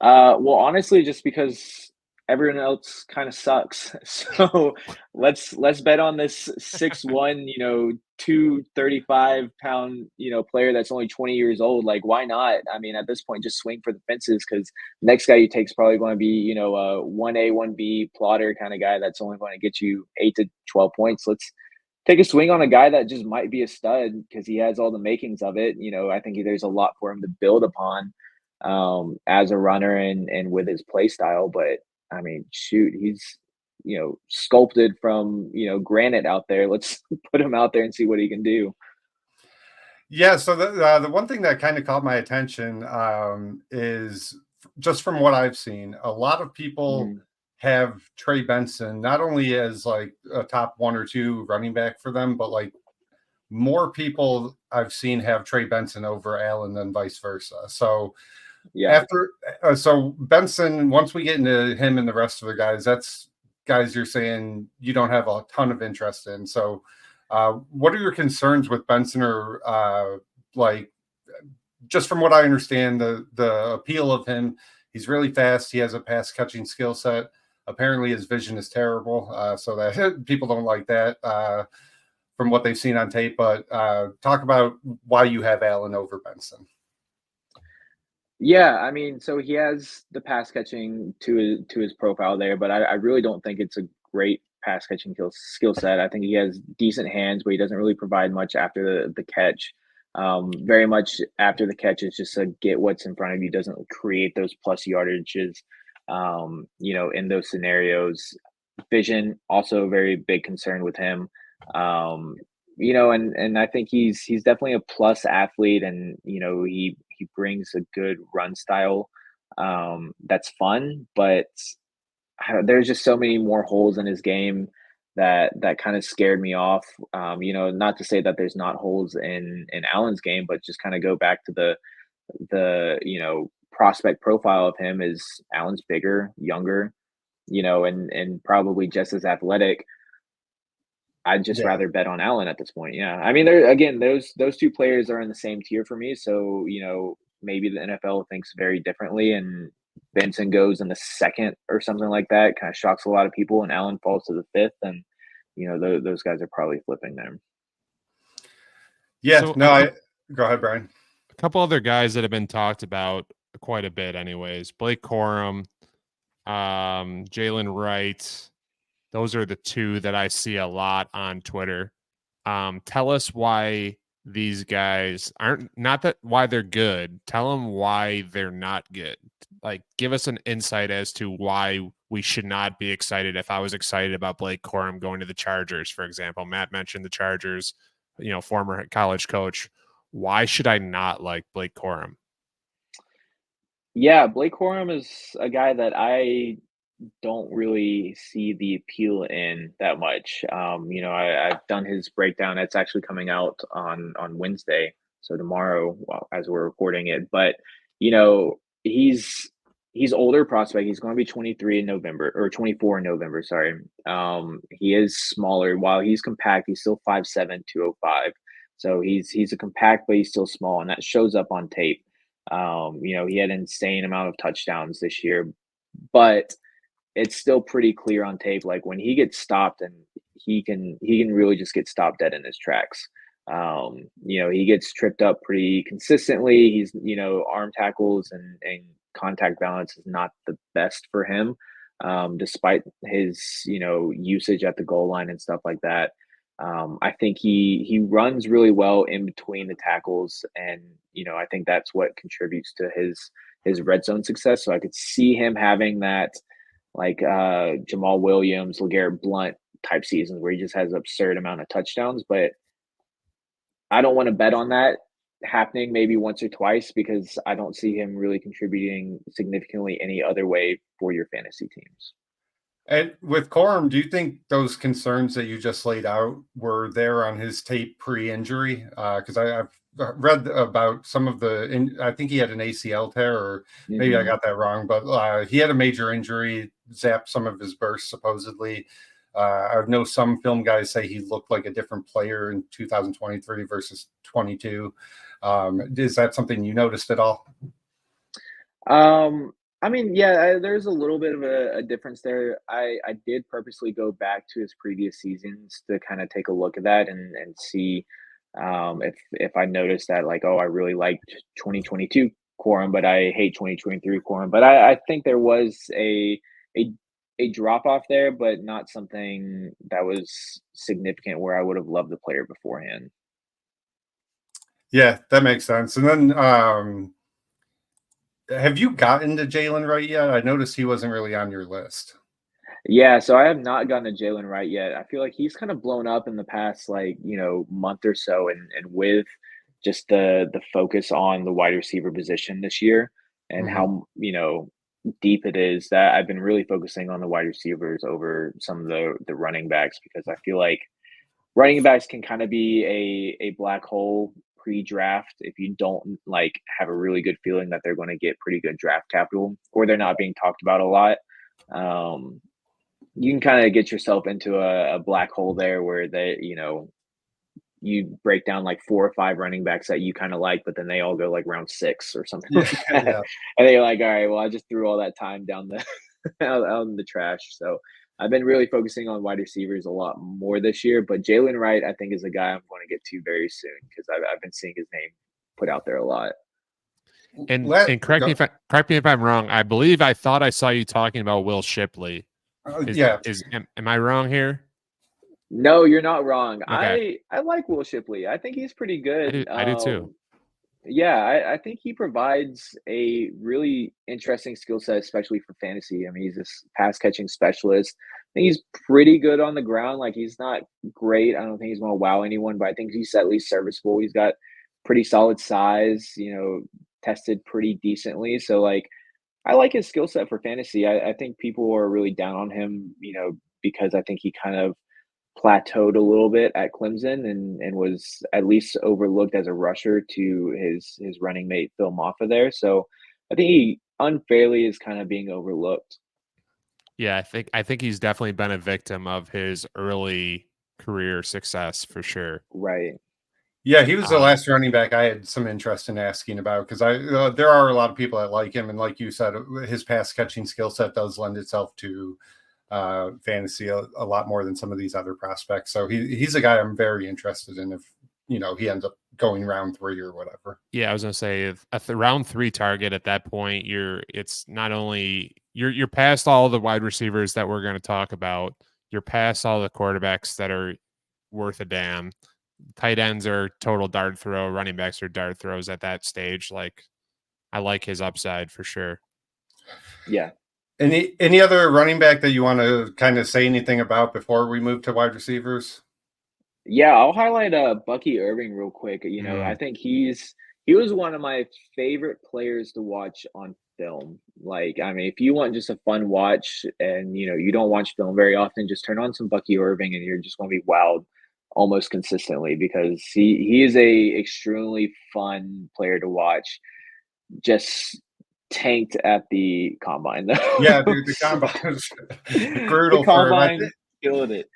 Well, honestly, just because everyone else kind of sucks. So let's bet on this 6'1", 235-pound, player that's only 20 years old. Like, why not? I mean, at this point, just swing for the fences because next guy you take is probably going to be, a 1A, 1B plotter kind of guy that's only going to get you 8 to 12 points. Let's take a swing on a guy that just might be a stud because he has all the makings of it. I think there's a lot for him to build upon as a runner and with his play style. But I mean, shoot, he's sculpted from granite out there. Let's put him out there and see what he can do. Yeah, so the one thing that kind of caught my attention is just from what I've seen, a lot of people have Trey Benson not only as like a top 1 or 2 running back for them, but like more people I've seen have Trey Benson over Allen than vice versa. So yeah, so Benson, once we get into him and the rest of the guys, that's guys you're saying you don't have a ton of interest in. So what are your concerns with Benson, or like, just from what I understand, the appeal of him? He's really fast. He has a pass catching skill set. Apparently his vision is terrible. So that people don't like that from what they've seen on tape. But talk about why you have Allen over Benson. Yeah, I mean, so he has the pass catching to his profile there, but I really don't think it's a great pass catching skill set. I think he has decent hands, but he doesn't really provide much after the catch. Very much after the catch is just a get what's in front of you, doesn't create those plus yardages. In those scenarios. Vision also a very big concern with him. And I think he's definitely a plus athlete, and he brings a good run style that's fun, but there's just so many more holes in his game that kind of scared me off. Not to say that there's not holes in Allen's game, but just kind of go back to the prospect profile of him. Is Allen's bigger, younger, and probably just as athletic. I'd just rather bet on Allen at this point. Yeah. I mean, those 2 players are in the same tier for me. So, maybe the NFL thinks very differently and Benson goes in the 2nd or something like that. Kind of shocks a lot of people, and Allen falls to the 5th. And, those guys are probably flipping them. Yeah. So, go ahead, Brian. A couple other guys that have been talked about quite a bit anyways. Blake Corum, Jalen Wright. Those are the 2 that I see a lot on Twitter. Tell us why these guys why they're good. Tell them why they're not good. Like, give us an insight as to why we should not be excited. If I was excited about Blake Corum going to the Chargers, for example, Matt mentioned the Chargers, former college coach. Why should I not like Blake Corum? Yeah, Blake Corum is a guy that I don't really see the appeal in that much. I've done his breakdown. It's actually coming out on Wednesday, so tomorrow, as we're recording it. But he's older prospect. He's going to be 23 in November, or 24 in November. Sorry. He is smaller. While he's compact, he's still 5'7", 205. So he's a compact, but he's still small, and that shows up on tape. He had an insane amount of touchdowns this year, but it's still pretty clear on tape. Like, when he gets stopped, and he can really just get stopped dead in his tracks. He gets tripped up pretty consistently. He's, arm tackles and contact balance is not the best for him, despite his, usage at the goal line and stuff like that. I think he runs really well in between the tackles, and I think that's what contributes to his red zone success. So I could see him having that, like Jamal Williams, LeGarrette Blount type seasons where he just has an absurd amount of touchdowns. But I don't want to bet on that happening maybe once or twice, because I don't see him really contributing significantly any other way for your fantasy teams. And with Corum, do you think those concerns that you just laid out were there on his tape pre-injury? Because I've read about some of I think he had an ACL tear, or maybe I got that wrong, but he had a major injury, zapped some of his bursts supposedly. I know some film guys say he looked like a different player in 2023 versus 22. Is that something you noticed at all? Yeah, there's a little bit of a difference there. I did purposely go back to his previous seasons to kind of take a look at that and see if I noticed that, like, oh, I really liked 2022 Corum, but I hate 2023 Corum. But I think there was a drop off there, but not something that was significant where I would have loved the player beforehand. Yeah, that makes sense. And then have you gotten to Jalen Wright yet? I noticed he wasn't really on your list. Yeah, so I have not gotten to Jalen Wright yet. I feel like he's kind of blown up in the past, month or so, and with just the focus on the wide receiver position this year and how deep it is, that I've been really focusing on the wide receivers over some of the running backs, because I feel like running backs can kind of be a black hole pre-draft if you don't have a really good feeling that they're going to get pretty good draft capital, or they're not being talked about a lot. You can kind of get yourself into a black hole there where you break down like 4 or 5 running backs that you kind of like, but then they all go like round 6 or something like that. Yeah. And then you're like, all right, well, I just threw all that time down the out in the trash. So I've been really focusing on wide receivers a lot more this year, but Jalen Wright, I think, is a guy I'm going to get to very soon, because I've been seeing his name put out there a lot. And correct me if I'm wrong. I believe I thought I saw you talking about Will Shipley. Am I wrong here? No, you're not wrong. Okay. I like Will Shipley. I think he's pretty good. I do too. Yeah, I think he provides a really interesting skill set, especially for fantasy. I mean, he's this pass catching specialist. I think he's pretty good on the ground. Like, he's not great. I don't think he's going to wow anyone, but I think he's at least serviceable. He's got pretty solid size, tested pretty decently. So, I like his skill set for fantasy. I think people are really down on him, because I think he kind of plateaued a little bit at Clemson and was at least overlooked as a rusher to his running mate Phil Maffa there. So I think he unfairly is kind of being overlooked. Yeah, I think he's definitely been a victim of his early career success for sure. Right. Yeah, he was the last running back I had some interest in asking about, because there are a lot of people that like him, and like you said, his pass catching skill set does lend itself to fantasy a lot more than some of these other prospects. So he's a guy I'm very interested in if he ends up going round 3 or whatever. Yeah, I was gonna say, if at the round 3 target at that point, it's not only you're past all the wide receivers that we're going to talk about. You're past all the quarterbacks that are worth a damn. Tight ends are total dart throw. Running backs are dart throws at that stage. Like, I like his upside for sure. Yeah. Any other running back that you want to kind of say anything about before we move to wide receivers? Yeah, I'll highlight Bucky Irving real quick. I think he was one of my favorite players to watch on film. If you want just a fun watch and you don't watch film very often, just turn on some Bucky Irving and you're just going to be wowed almost consistently, because he is a extremely fun player to watch. Just tanked at the combine though. Yeah, dude, the combine was brutal. The combine killed it.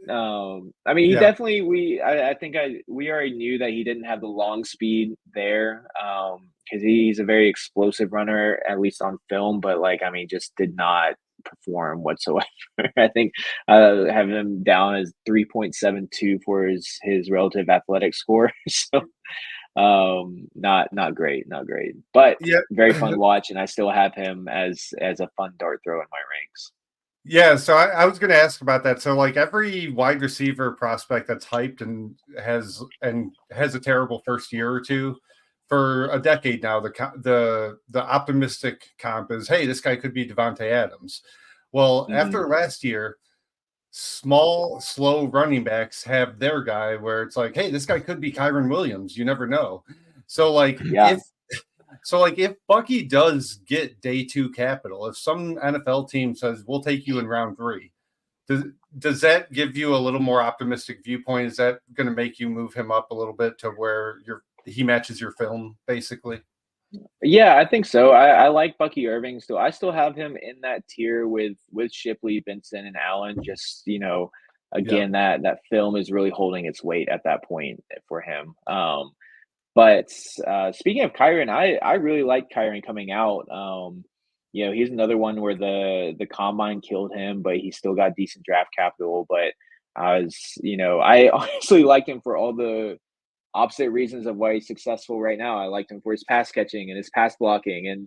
He definitely, we already knew that he didn't have the long speed there, because he's a very explosive runner, at least on film, but just did not perform whatsoever. I think have him down as 3.72 for his relative athletic score. So not great, not great. But Yeah. very fun watch, and I still have him as a fun dart throw in my ranks. Yeah, so I was going to ask about that. So, like every wide receiver prospect that's hyped and has a terrible first year or two for a decade now, the optimistic comp is, hey, this guy could be Davante Adams. Well, after last year, small, slow running backs have their guy where it's like, hey, this guy could be Kyron Williams. You never know. So, like, Yeah. if Bucky does get day 2 capital, if some NFL team says we'll take you in round 3, does that give you a little more optimistic viewpoint? Is that going to make you move him up a little bit to where he matches your film, basically? Yeah, I think so. I like Bucky Irving still. I still have him in that tier with Shipley, Benson, and Allen. Just again, that film is really holding its weight at that point for him. But speaking of Kyron, I really like Kyron coming out. He's another one where the combine killed him, but he still got decent draft capital. But I honestly liked him for all the opposite reasons of why he's successful right now. I liked him for his pass catching and his pass blocking, and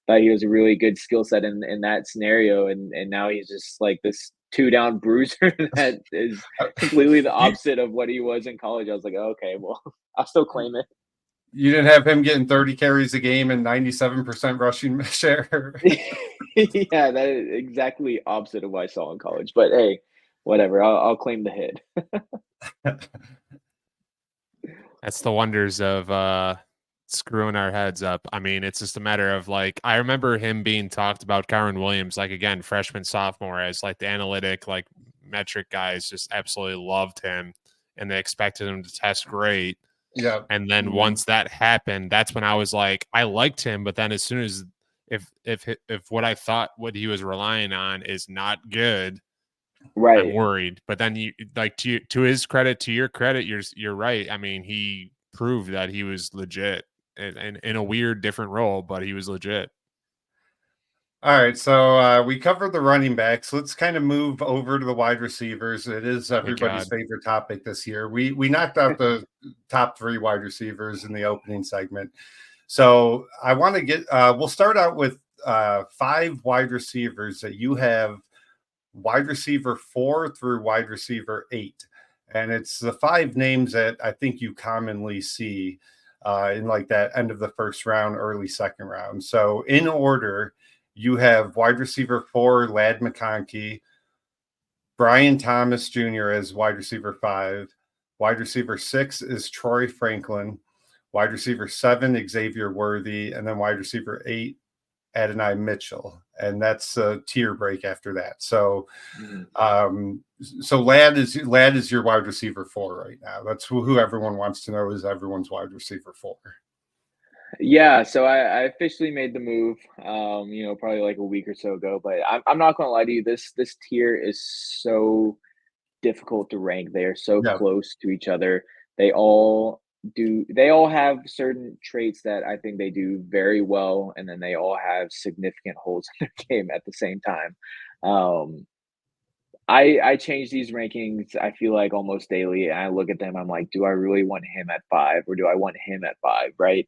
thought he was a really good skill set in that scenario. And now he's just like this 2-down bruiser that is completely the opposite of what he was in college. I was like, oh, okay, well, I'll still claim it. You didn't have him getting 30 carries a game and 97% rushing share. Yeah, that is exactly opposite of what I saw in college. But hey, whatever. I'll claim the hit. That's the wonders of screwing our heads up. I mean, it's just a matter of like, I remember him being talked about, Kyron Williams, like again, freshman, sophomore, as like the analytic, like metric guys just absolutely loved him and they expected him to test great. Yeah. And then once that happened, that's when I was like, I liked him. But then as soon as if what I thought what he was relying on is not good, right, I'm worried. But then you like to his credit, to your credit, you're right. I mean, he proved that he was legit and in a weird different role, but he was legit. All right, so we covered the running backs. Let's kind of move over to the wide receivers. It is everybody's favorite topic this year. We knocked out the top 3 wide receivers in the opening segment. So I want to get we'll start out with 5 wide receivers that you have wide receiver 4 through wide receiver 8. And it's the 5 names that I think you commonly see in like that end of the first round, early second round. So in order, you have wide receiver 4, Ladd McConkey, Brian Thomas Jr. as wide receiver 5. Wide receiver 6 is Troy Franklin. Wide receiver 7, Xavier Worthy. And then wide receiver 8, Adonai Mitchell. And that's a tier break after that. So so Ladd is your wide receiver 4 right now. That's who everyone wants to know is everyone's wide receiver 4. Yeah, so I officially made the move, probably like a week or so ago. But I'm not gonna lie to you, this tier is so difficult to rank. They are so close to each other. They all have certain traits that I think they do very well, and then they all have significant holes in their game at the same time. I change these rankings, I feel like almost daily, and I look at them, I'm like, do I really want him at 5 or do I want him at 5, right?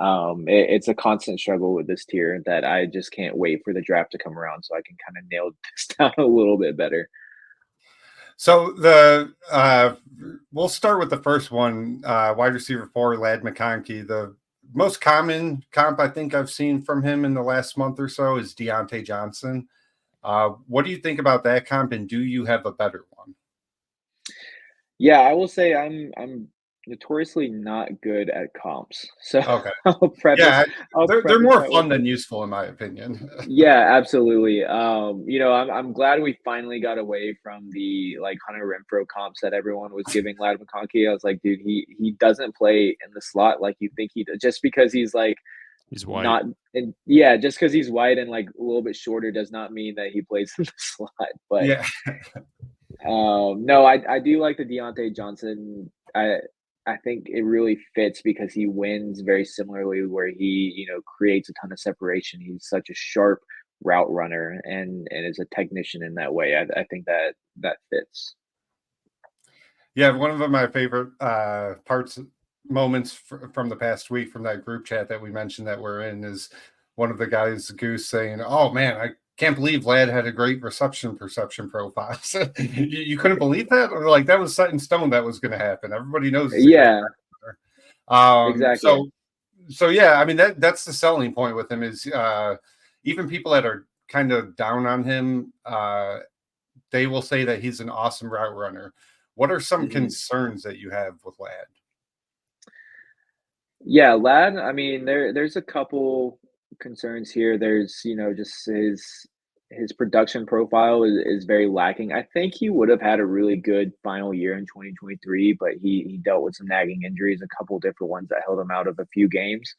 It's a constant struggle with this tier that I just can't wait for the draft to come around so I can kind of nail this down a little bit better. So we'll start with the first one, wide receiver 4, Ladd McConkey. The most common comp I think I've seen from him in the last month or so is Deontay Johnson. What do you think about that comp, and do you have a better one? Yeah, I will say I'm notoriously not good at comps. So okay. They're more fun than useful in my opinion. Yeah, absolutely. I'm glad we finally got away from the like Hunter Renfrow comps that everyone was giving Ladd McConkey. I was like, dude, he doesn't play in the slot like you think he does. Just because he's like he's white. Just because he's white and like a little bit shorter does not mean that he plays in the slot. But yeah. No, I do like the Deontay Johnson. I think it really fits because he wins very similarly where he, creates a ton of separation. He's such a sharp route runner and is a technician in that way. I think that fits. Yeah, one of my favorite moments from the past week from that group chat that we mentioned that we're in is one of the guys, Goose, saying, "Oh man, I can't believe Lad had a great reception perception profile." So you couldn't believe that, or like that was set in stone that was going to happen. Everybody knows he's a great Yeah, exactly. So yeah, I mean that's the selling point with him is even people that are kind of down on him, they will say that he's an awesome route runner. What are some concerns that you have with Lad? Yeah, Lad, I mean, there's a couple concerns here. There's, just his production profile is very lacking. I think he would have had a really good final year in 2023, but he dealt with some nagging injuries, a couple different ones that held him out of a few games.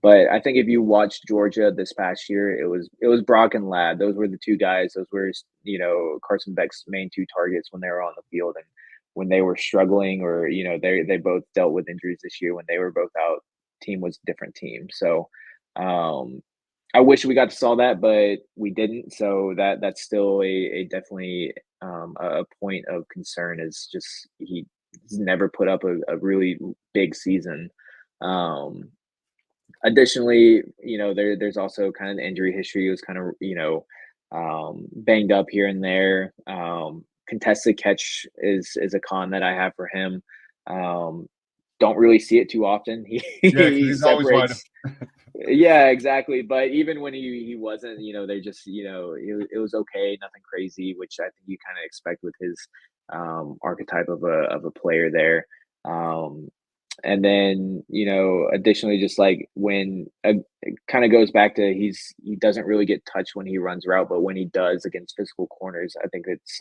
But I think if you watched Georgia this past year, it was Brock and Ladd. Those were the two guys. Those were Carson Beck's main two targets when they were on the field, and when they were struggling, or they both dealt with injuries this year. When they were both out, team was a different team. So I wish we got to saw that, but we didn't. So that's still a definitely a point of concern. Is just he's never put up a really big season. Additionally, there's also kind of the injury history. He was kind of, banged up here and there. Contested catch is a con that I have for him. Don't really see it too often. Yeah, He he's always wide. separates. Yeah, exactly. But even when he wasn't, they just, it was okay, nothing crazy, which I think you kind of expect with his archetype of a player there. And then, additionally, just like when it kind of goes back to he doesn't really get touched when he runs route, but when he does against physical corners, I think it's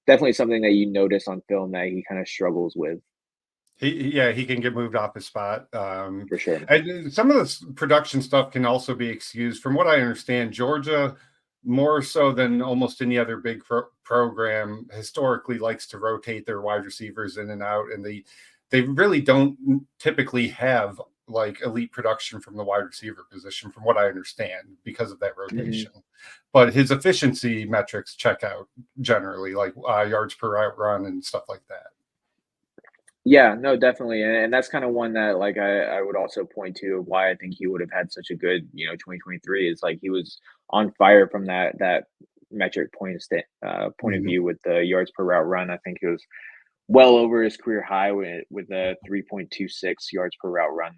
definitely something that you notice on film that he kind of struggles with. He can get moved off his spot. For sure. And some of this production stuff can also be excused. From what I understand, Georgia, more so than almost any other big program, historically likes to rotate their wide receivers in and out, and they really don't typically have like elite production from the wide receiver position, from what I understand, because of that rotation. But his efficiency metrics check out generally, like yards per route run and stuff like that. Yeah, no, definitely. And that's kind of one that like I would also point to why I think he would have had such a good, 2023 is like he was on fire from that metric point of view with the yards per route run. I think he was well over his career high with a 3.26 yards per route run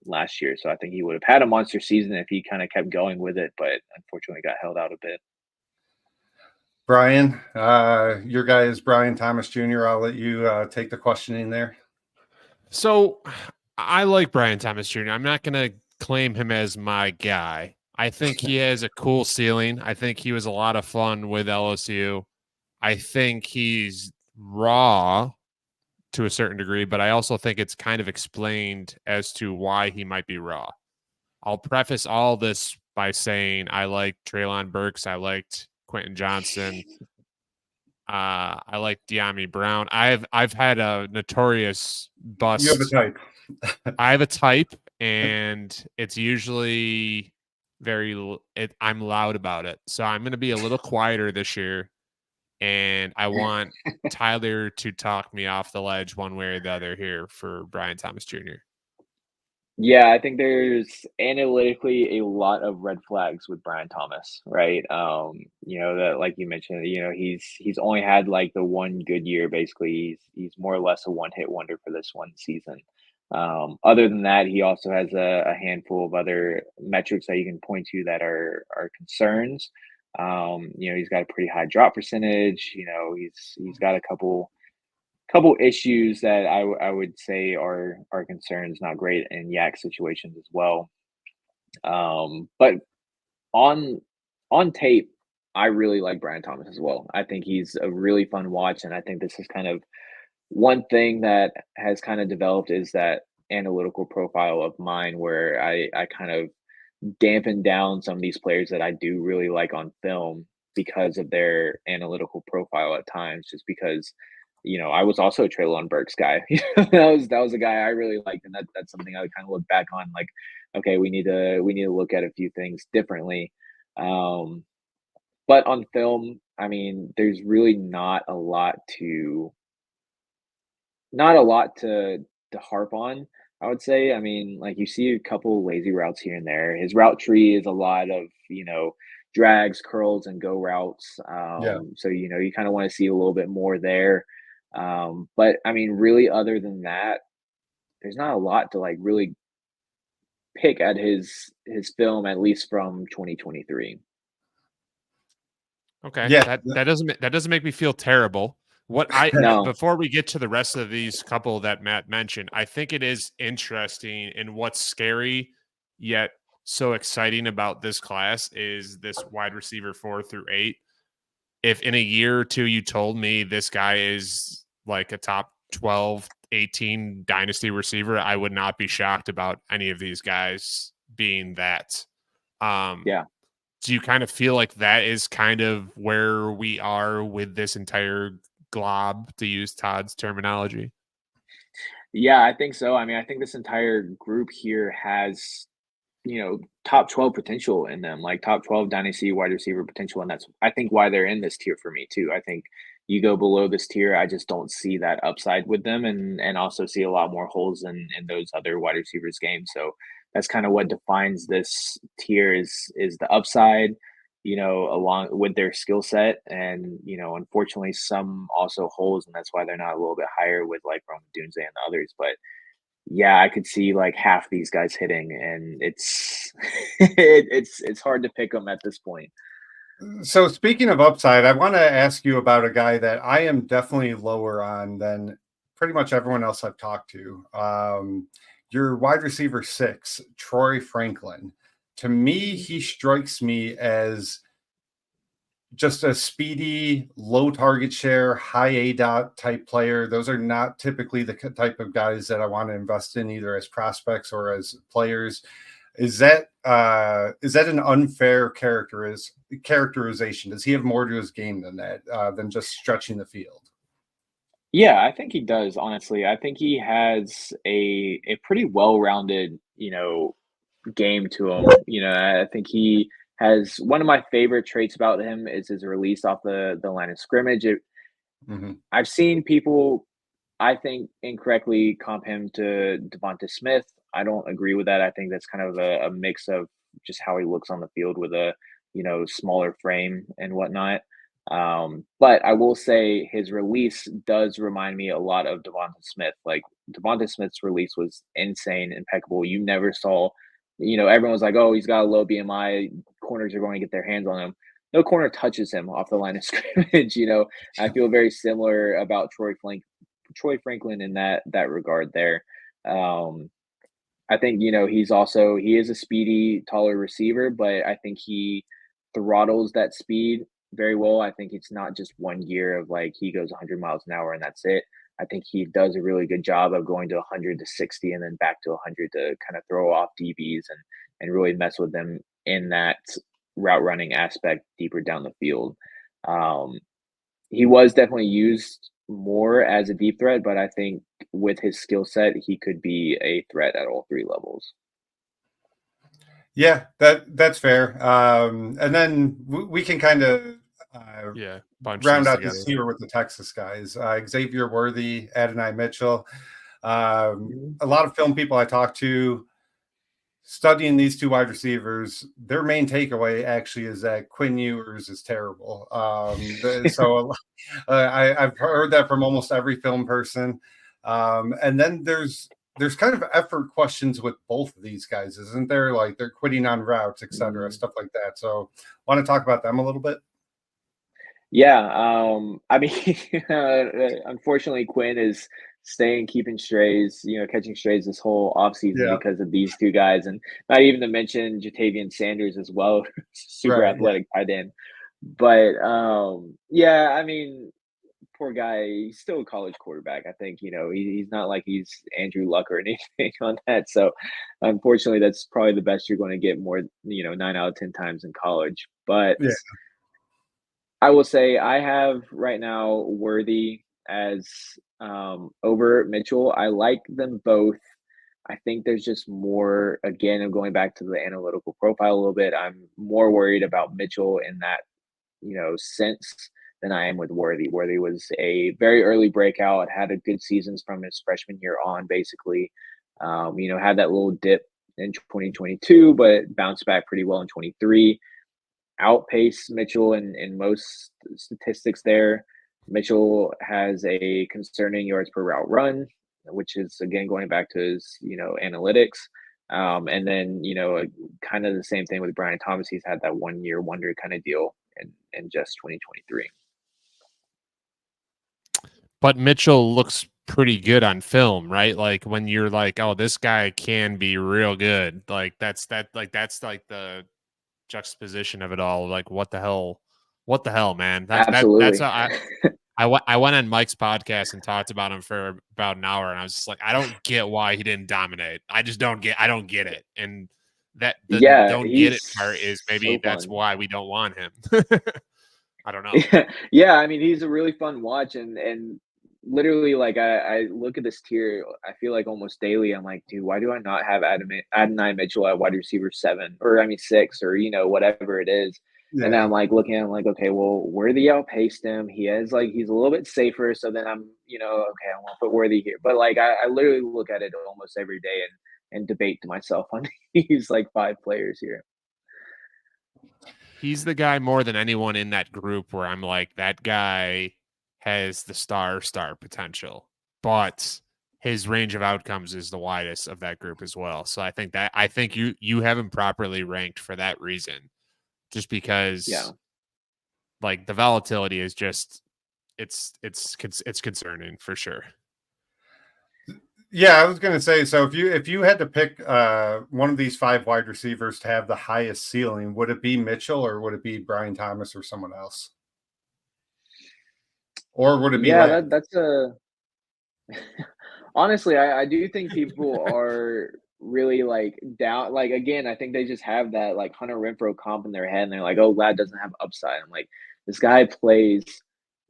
last year. So I think he would have had a monster season if he kind of kept going with it, but unfortunately got held out a bit. Brian, your guy is Brian Thomas Jr. I'll let you take the questioning there. So I like Brian Thomas Jr. I'm not going to claim him as my guy. I think he has a cool ceiling. I think he was a lot of fun with LSU. I think he's raw to a certain degree, but I also think it's kind of explained as to why he might be raw. I'll preface all this by saying I liked Treylon Burks. I liked Quentin Johnson. I like De'Ami Brown. I've had a notorious bust. You have a type. I have a type, and it's usually I'm loud about it. So I'm going to be a little quieter this year, and I want Tyler to talk me off the ledge one way or the other here for Brian Thomas Jr. Yeah, I think there's analytically a lot of red flags with Brian Thomas, right? That like you mentioned, he's only had like the one good year. Basically, he's more or less a one-hit wonder for this one season. Other than that, he also has a handful of other metrics that you can point to that are concerns. He's got a pretty high drop percentage. He's got a couple issues that I would say are concerns, not great in yak situations as well. But on tape, I really like Brian Thomas as well. I think he's a really fun watch, and I think this is kind of one thing that has kind of developed is that analytical profile of mine where I kind of dampen down some of these players that I do really like on film because of their analytical profile at times, just because I was also a Treylon Burks guy. that was a guy I really liked, and that's something I would kind of look back on like, okay, we need to look at a few things differently. But on film, I mean, there's really not a lot to harp on, I would say. I mean, like, you see a couple lazy routes here and there. His route tree is a lot of, drags, curls, and go routes. Yeah. So, you kind of want to see a little bit more there. But I mean, really, other than that, there's not a lot to like really pick at his film, at least from 2023. Okay, Yeah. that doesn't make me feel terrible. What I No. before we get to the rest of these couple that Matt mentioned, I think it is interesting, and what's scary yet so exciting about this class is this wide receiver 4 through 8. If in a year or two you told me this guy is like a top 12, 18 dynasty receiver, I would not be shocked about any of these guys being that. Yeah. Do you kind of feel like that is kind of where we are with this entire glob, to use Todd's terminology? Yeah, I think so. I mean, I think this entire group here has, top 12 potential in them, like top 12 dynasty wide receiver potential. And that's, I think, why they're in this tier for me, too. I think you go below this tier, I just don't see that upside with them, and also see a lot more holes in those other wide receivers' games. So that's kind of what defines this tier is the upside, along with their skill set. And, unfortunately, some also holes, and that's why they're not a little bit higher with like Rome Dunze and the others. But yeah, I could see like half these guys hitting, and it's it's hard to pick them at this point. So speaking of upside, I want to ask you about a guy that I am definitely lower on than pretty much everyone else I've talked to. Your wide receiver 6, Troy Franklin. To me, he strikes me as just a speedy, low target share, high A dot type player. Those are not typically the type of guys that I want to invest in, either as prospects or as players. Is that an unfair characterization? Does he have more to his game than that, than just stretching the field? Yeah, I think he does, honestly. I think he has a pretty well-rounded, game to him. I think he has one of my favorite traits about him is his release off the line of scrimmage. Mhm. I've seen people, I think, incorrectly comp him to Davante Smith. I don't agree with that. I think that's kind of a mix of just how he looks on the field with a, smaller frame and whatnot. But I will say his release does remind me a lot of Devonta Smith. Like, Devonta Smith's release was insane, impeccable. You never saw, everyone was like, oh, he's got a low BMI. Corners are going to get their hands on him. No corner touches him off the line of scrimmage. I feel very similar about Troy Franklin in that regard there. Um, I think, he is a speedy, taller receiver, but I think he throttles that speed very well. I think it's not just one year of like he goes 100 miles an hour and that's it. I think he does a really good job of going to 100 to 60 and then back to 100 to kind of throw off DBs and really mess with them in that route running aspect deeper down the field. Um, he was definitely used more as a deep threat, but I think with his skill set, he could be a threat at all three levels. Yeah, that's fair. And then we can kind of Bunch round these out together. this tier with the Texas guys. Xavier Worthy, Adonai Mitchell. A lot of film people I talk to studying these two wide receivers, their main takeaway actually is that Quinn Ewers is terrible. So I've heard that from almost every film person. And then there's kind of effort questions with both of these guys, isn't there? Like they're quitting on routes, etc., stuff like that. So want to talk about them a little bit? Yeah, I mean, unfortunately, Quinn is keeping strays, catching strays this whole offseason Yeah, because of these two guys, and not even to mention Jatavian Sanders as well, super right. Yeah. athletic tight end. But yeah, I mean, poor guy, he's still a college quarterback. I think, he's not like he's Andrew Luck or anything on that. So unfortunately, that's probably the best you're going to get more, 9 out of 10 times in college. But Yeah. I will say I have right now Worthy as over Mitchell. I like them both. I think there's just more, again, I'm going back to the analytical profile a little bit. I'm more worried about Mitchell in that, sense than I am with Worthy. Worthy was a very early breakout, had a good seasons from his freshman year on, basically. Had that little dip in 2022, but bounced back pretty well in 23. Outpaced Mitchell in most statistics there. Mitchell has a concerning yards per route run, which is again going back to his analytics. And then kind of the same thing with Brian Thomas. He's had that 1 year wonder kind of deal in just 2023. But Mitchell looks pretty good on film, right? Like when you're like, oh, this guy can be real good. Like that's the juxtaposition of it all. Like what the hell, man? Absolutely. I went on Mike's podcast and talked about him for about an hour, and I was just like, I don't get why he didn't dominate. I don't get it. And that the don't get it part is maybe that's why we don't want him. I don't know. Yeah, I mean, he's a really fun watch, and literally, like, I look at this tier, I feel like almost daily, I'm like, dude, why do I not have Adonai Mitchell at wide receiver 7, or 6, or whatever it is. Yeah. And then I'm like looking at him like, okay, well, Worthy outpaced him. He's a little bit safer. So then I'm, okay, I want to put Worthy here. But like, I literally look at it almost every day and debate to myself on these like 5 players here. He's the guy more than anyone in that group where I'm like, that guy has the star potential, but his range of outcomes is the widest of that group as well. So I think you have him properly ranked for that reason. Just because, like, the volatility is just it's concerning for sure. Yeah, I was going to say, so if you had to pick one of these 5 wide receivers to have the highest ceiling, would it be Mitchell or would it be Brian Thomas or someone else? Or would it be? Yeah, that's a. Honestly, I do think people are really like down. Like again, I think they just have that like Hunter Renfrow comp in their head, and they're like, "Oh, Lad doesn't have upside." I'm like, this guy plays,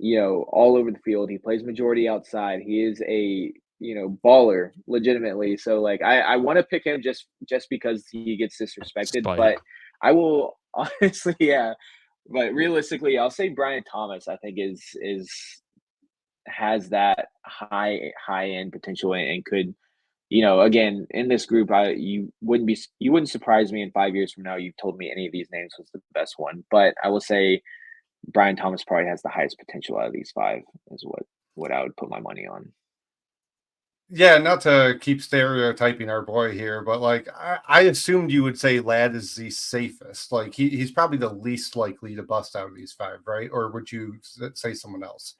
all over the field. He plays majority outside. He is a baller, legitimately. So like, I want to pick him just because he gets disrespected, but I will honestly, yeah. But realistically, I'll say Brian Thomas. I think has that high end potential and could, again, in this group, you wouldn't surprise me in 5 years from now you've told me any of these names was the best one. But I will say Brian Thomas probably has the highest potential out of these 5 is what I would put my money on. Yeah, not to keep stereotyping our boy here, but like I assumed you would say Lad is the safest. Like he's probably the least likely to bust out of these 5, right? Or would you say someone else?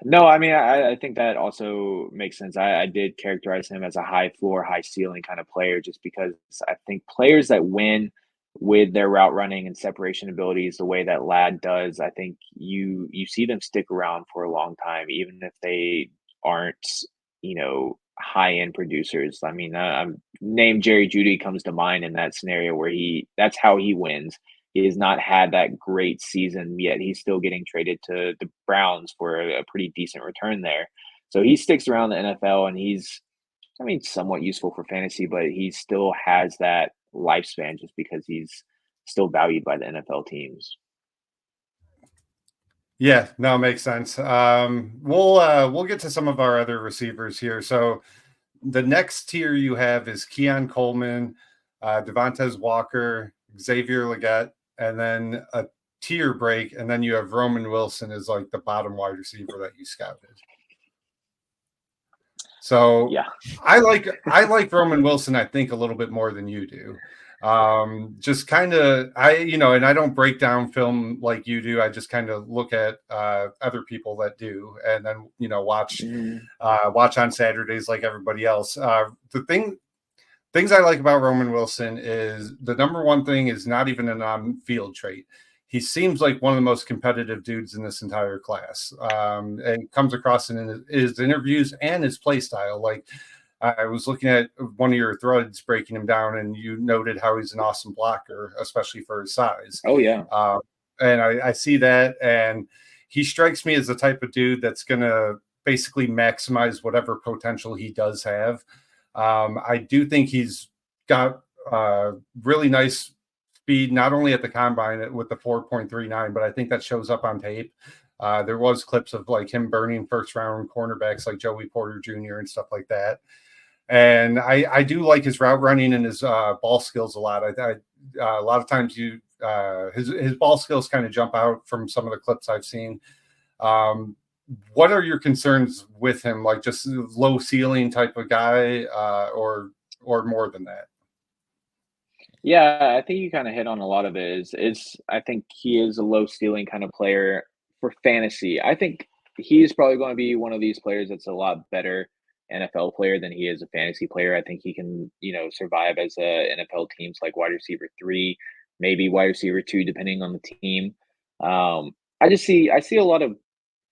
No, I mean, I think that also makes sense. I did characterize him as a high floor, high ceiling kind of player, just because I think players that win with their route running and separation abilities the way that Lad does, I think you see them stick around for a long time, even if they aren't, high end producers. I mean, name Jerry Jeudy comes to mind in that scenario where that's how he wins. He has not had that great season yet. He's still getting traded to the Browns for a pretty decent return there. So he sticks around the NFL and he's, somewhat useful for fantasy, but he still has that lifespan just because he's still valued by the NFL teams. Yeah, no, it makes sense. We'll get to some of our other receivers here. So the next tier you have is Keon Coleman, Devontae Walker, Xavier Legette, and then a tier break, and then you have Roman Wilson as like the bottom wide receiver that you scouted. So yeah, I like Roman Wilson, I think, a little bit more than you do. Just kind of, and I don't break down film like you do. I just kind of look at other people that do, and then watch on Saturdays like everybody else. The things I like about Roman Wilson is the number one thing is not even an on-field trait. He seems like one of the most competitive dudes in this entire class, and comes across in his interviews and his play style. Like I was looking at one of your threads breaking him down, and you noted how he's an awesome blocker, especially for his size. Oh yeah, and I see that, and he strikes me as the type of dude that's going to basically maximize whatever potential he does have. I do think he's got really nice speed, not only at the combine with the 4.39, but I think that shows up on tape. There was clips of like him burning first round cornerbacks like Joey Porter Jr. and stuff like that. And I do like his route running and his ball skills a lot. A lot of times his ball skills kind of jump out from some of the clips I've seen. What are your concerns with him? Like just low ceiling type of guy, or more than that? Yeah, I think you kind of hit on a lot of it. I think he is a low ceiling kind of player for fantasy. I think he's probably going to be one of these players that's a lot better NFL player than he is a fantasy player. I think he can, survive as a NFL teams like wide receiver 3, maybe wide receiver 2, depending on the team. I see a lot of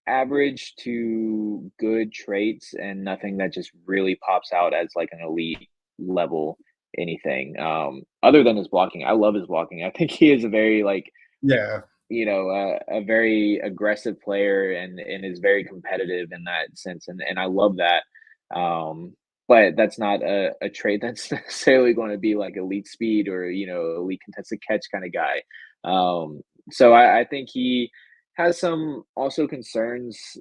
average to good traits and nothing that just really pops out as like an elite level anything. Other than his blocking. I love his blocking. I think he is a very a very aggressive player and is very competitive in that sense. And I love that. But that's not a trait that's necessarily going to be like elite speed or, elite contested catch kind of guy. So I think he has some also concerns,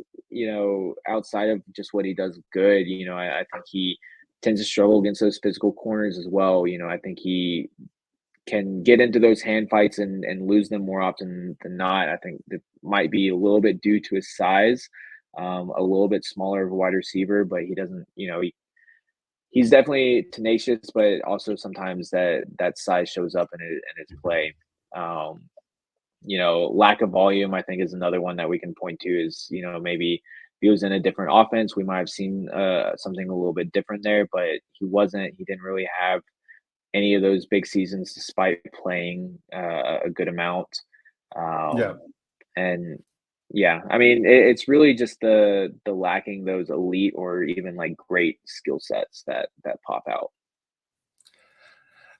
outside of just what he does good. I think he tends to struggle against those physical corners as well. I think he can get into those hand fights and lose them more often than not. I think that might be a little bit due to his size, a little bit smaller of a wide receiver, but he doesn't, he's definitely tenacious, but also sometimes that size shows up in his play. Lack of volume, I think, is another one that we can point to is, maybe if he was in a different offense, we might have seen something a little bit different there, but he didn't really have any of those big seasons despite playing a good amount. And yeah, I mean, it's really just the lacking those elite or even like great skill sets that pop out.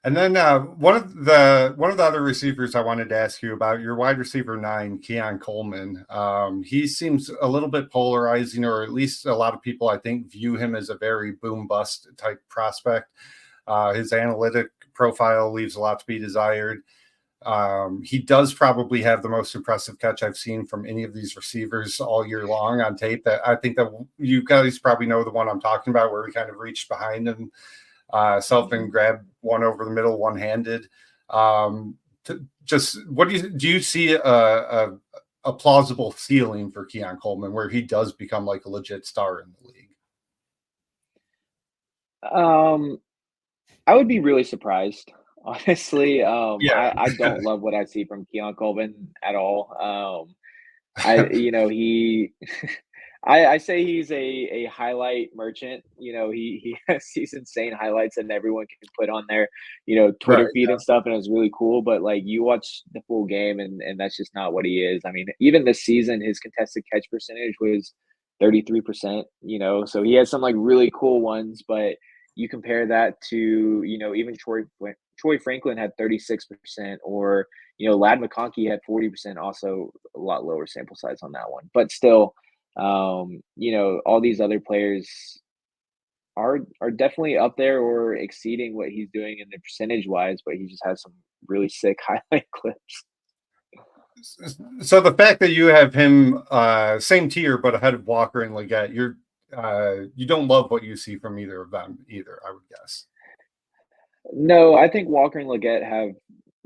And then one of the other receivers I wanted to ask you about, your wide receiver 9, Keon Coleman. He seems a little bit polarizing, or at least a lot of people, I think, view him as a very boom bust type prospect. His analytic profile leaves a lot to be desired. He does probably have the most impressive catch I've seen from any of these receivers all year long on tape. That I think that you guys probably know the one I'm talking about, where he kind of reached behind him and grabbed one over the middle one-handed. Just what do you see a plausible ceiling for Keon Coleman where he does become like a legit star in the league? I would be really surprised, honestly. I don't love what I see from Keon Coleman at all. I say he's a highlight merchant. He has these insane highlights that everyone can put on their, Twitter feed and stuff, and it's really cool. But like you watch the full game, and that's just not what he is. I mean, even this season, his contested catch percentage was 33%. So he has some like really cool ones, but you compare that to even Troy Franklin had 36%, or Ladd McConkey had 40%. Also, a lot lower sample size on that one, but still. All these other players are definitely up there or exceeding what he's doing in the percentage wise, but he just has some really sick highlight clips. So the fact that you have him same tier but ahead of Walker and Leggett, you don't love what you see from either of them either, I would guess. No, I think Walker and Leggett have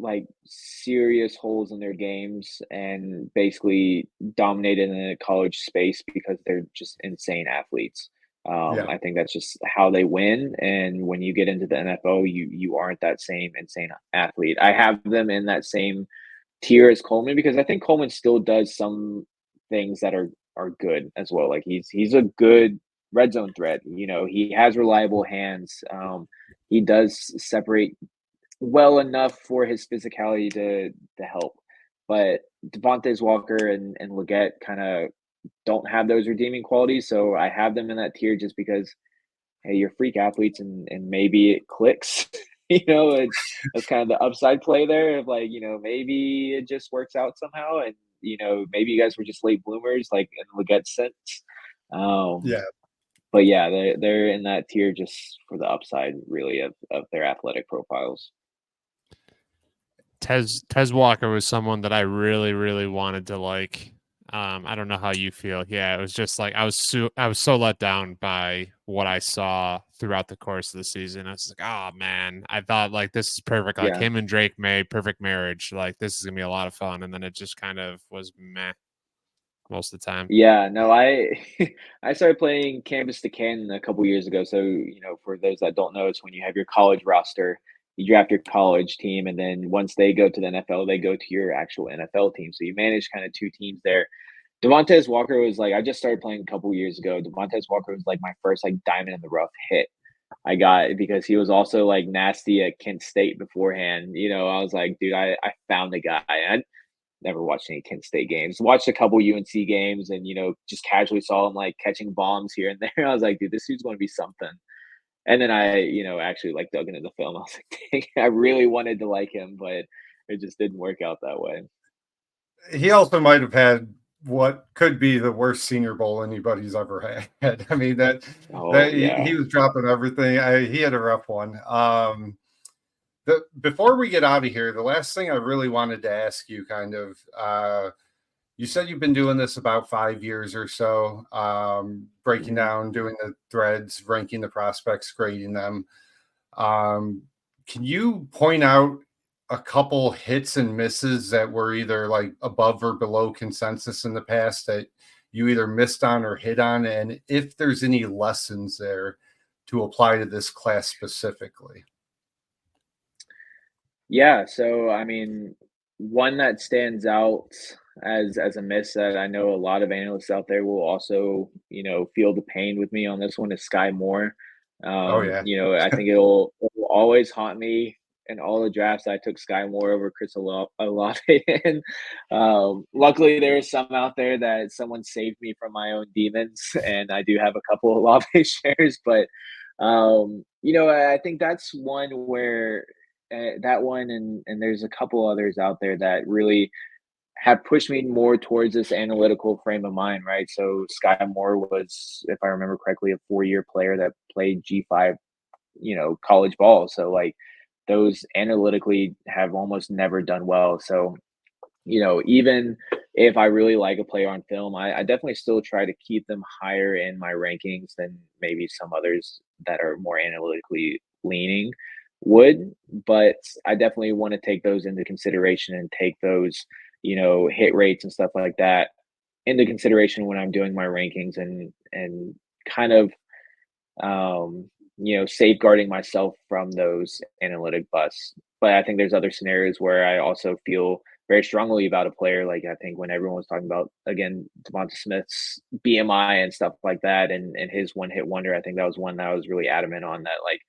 like serious holes in their games and basically dominated in the college space because they're just insane athletes. I think that's just how they win. And when you get into the NFL, you aren't that same insane athlete. I have them in that same tier as Coleman because I think Coleman still does some things that are good as well. Like he's a good red zone threat. He has reliable hands. He does separate well enough for his physicality to help. But Davante Walker and Leggett kind of don't have those redeeming qualities. So I have them in that tier just because, hey, you're freak athletes and maybe it clicks. That's kind of the upside play there of like, maybe it just works out somehow. And, maybe you guys were just late bloomers, like in Leggett's sense. but yeah, they're in that tier just for the upside, really, of their athletic profiles. Tez Walker was someone that I really, really wanted to like. I don't know how you feel. Yeah, it was just like I was so let down by what I saw throughout the course of the season. I was like, oh man, I thought like this is perfect. Like Yeah. him and Drake made perfect marriage. Like this is gonna be a lot of fun. And then it just kind of was meh most of the time. Yeah, no, I I started playing Campus to Canton a couple years ago. So, for those that don't know, it's when you have your college roster, you draft your college team, and then once they go to the NFL, they go to your actual NFL team. So you manage kind of two teams there. Devontae Walker was like, I just started playing a couple years ago. Devontae Walker was like my first like diamond in the rough hit I got because he was also like nasty at Kent State beforehand. I was like, dude, I found the guy. I never watched any Kent State games. Watched a couple UNC games and, just casually saw him like catching bombs here and there. I was like, dude, this dude's going to be something. And then I, actually like dug into the film. I was like, dang, I really wanted to like him, but it just didn't work out that way. He also might have had what could be the worst Senior Bowl anybody's ever had. I mean, he was dropping everything. He had a rough one. Before we get out of here, the last thing I really wanted to ask you you said you've been doing this about 5 years or so, breaking down, doing the threads, ranking the prospects, grading them. Can you point out a couple hits and misses that were either like above or below consensus in the past that you either missed on or hit on? And if there's any lessons there to apply to this class specifically? Yeah, so I mean, one that stands out as a miss that I know a lot of analysts out there will also, feel the pain with me on this one is Sky Moore. Oh yeah. I think it'll always haunt me in all the drafts. I took Sky Moore over Chris Olave, and luckily there is some out there that someone saved me from my own demons, and I do have a couple Olave shares, but I think that's one where that one and there's a couple others out there that really have pushed me more towards this analytical frame of mind, right? So Sky Moore was, if I remember correctly, a 4-year player that played G5, college ball. So like those analytically have almost never done well. So, even if I really like a player on film, I definitely still try to keep them higher in my rankings than maybe some others that are more analytically leaning would. But I definitely want to take those into consideration and take those, hit rates and stuff like that into consideration when I'm doing my rankings and kind of safeguarding myself from those analytic busts. But I think there's other scenarios where I also feel very strongly about a player. Like I think when everyone was talking about again Devonta Smith's BMI and stuff like that, and his one hit wonder, I think that was one that I was really adamant on. That like,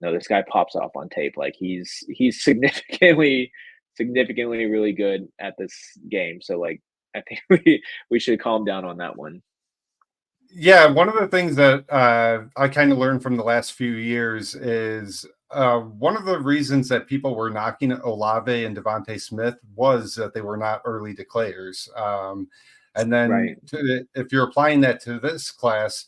no, this guy pops off on tape. Like he's significantly really good at this game. So like I think we should calm down on that one. Yeah, one of the things that I kind of learned from the last few years is one of the reasons that people were knocking Olave and Devontae Smith was that they were not early declares. And then Right. If you're applying that to this class,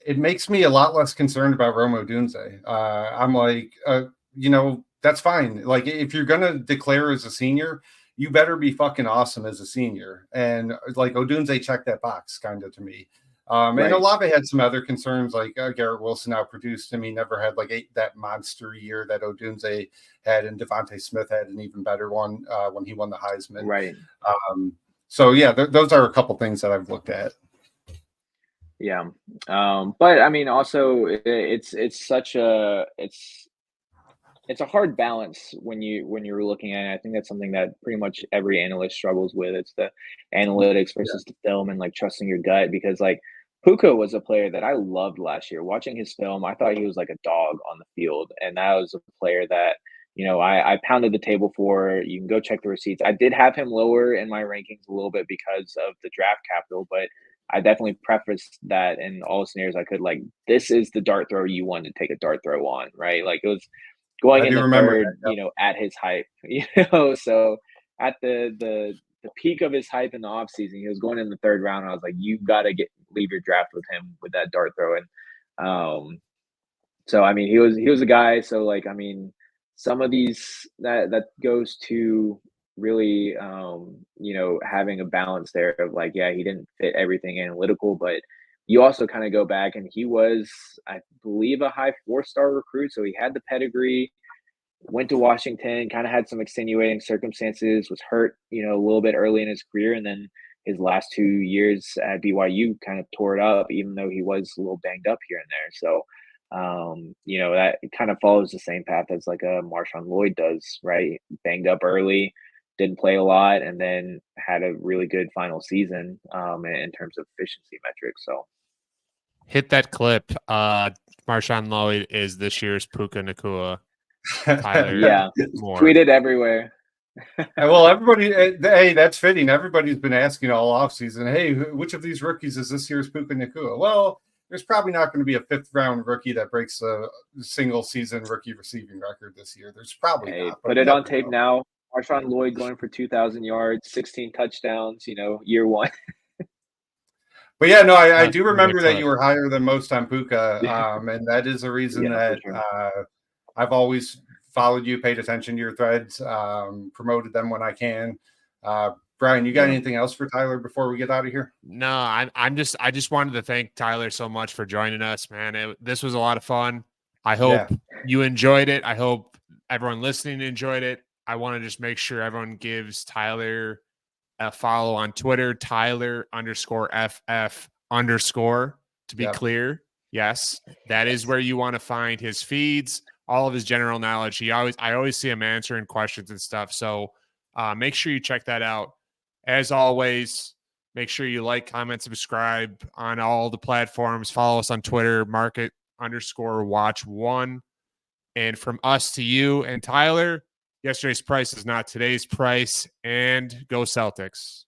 it makes me a lot less concerned about Rome Odunze. I'm like, that's fine. Like if you're going to declare as a senior, you better be fucking awesome as a senior. And like Odunze checked that box kind of to me. And Olave had some other concerns, like Garrett Wilson outproduced him. He never had that monster year that Odunze had, and Devontae Smith had an even better one when he won the Heisman. Right. So yeah, those are a couple things that I've looked at. Yeah. But I mean, also it's a hard balance when you're looking at it. I think that's something that pretty much every analyst struggles with. It's the analytics versus the film and like trusting your gut, because like Puka was a player that I loved last year. Watching his film, I thought he was like a dog on the field. And that was a player that, I pounded the table for. You can go check the receipts. I did have him lower in my rankings a little bit because of the draft capital, but I definitely prefaced that in all the scenarios I could. Like, this is the dart throw you want to take a dart throw on, right? Like it was going in the third, at his hype, so at the peak of his hype in the offseason, he was going in the third round. I was like, you got to leave your draft with him with that dart throwing. So I mean, he was a guy. So like, I mean, some of these that goes to really, having a balance there of like, yeah, he didn't fit everything analytical, but you also kind of go back and he was, I believe, a high 4-star recruit. So he had the pedigree, went to Washington, kind of had some extenuating circumstances, was hurt, a little bit early in his career. And then his last 2 years at BYU kind of tore it up, even though he was a little banged up here and there. So, that kind of follows the same path as like a Marshawn Lloyd does, right? Banged up early, didn't play a lot, and then had a really good final season in terms of efficiency metrics. So hit that clip. Marshawn Lloyd is this year's Puka Nacua. Tyler, yeah, tweeted everywhere. Well, everybody, hey, that's fitting. Everybody's been asking all offseason, hey, which of these rookies is this year's Puka Nacua? Well, there's probably not going to be a 5th-round rookie that breaks a single-season rookie receiving record this year. There's probably not. Put it on tape now. Marshawn Lloyd going for 2,000 yards, 16 touchdowns, year one. But yeah, no, I do remember that you were higher than most on Puka, and that is a reason that sure. I've always followed you, paid attention to your threads, promoted them when I can. Brian, you got anything else for Tyler before we get out of here? No, I just wanted to thank Tyler so much for joining us, man. This was a lot of fun. I hope you enjoyed it. I hope everyone listening enjoyed it. I want to just make sure everyone gives Tyler a follow on Twitter, Tyler_FF_ to be clear. Yes, that is where you want to find his feeds, all of his general knowledge. I always see him answering questions and stuff. So make sure you check that out. As always, make sure you like, comment, subscribe on all the platforms. Follow us on Twitter, market_watch1. And from us to you and Tyler, yesterday's price is not today's price. And go Celtics.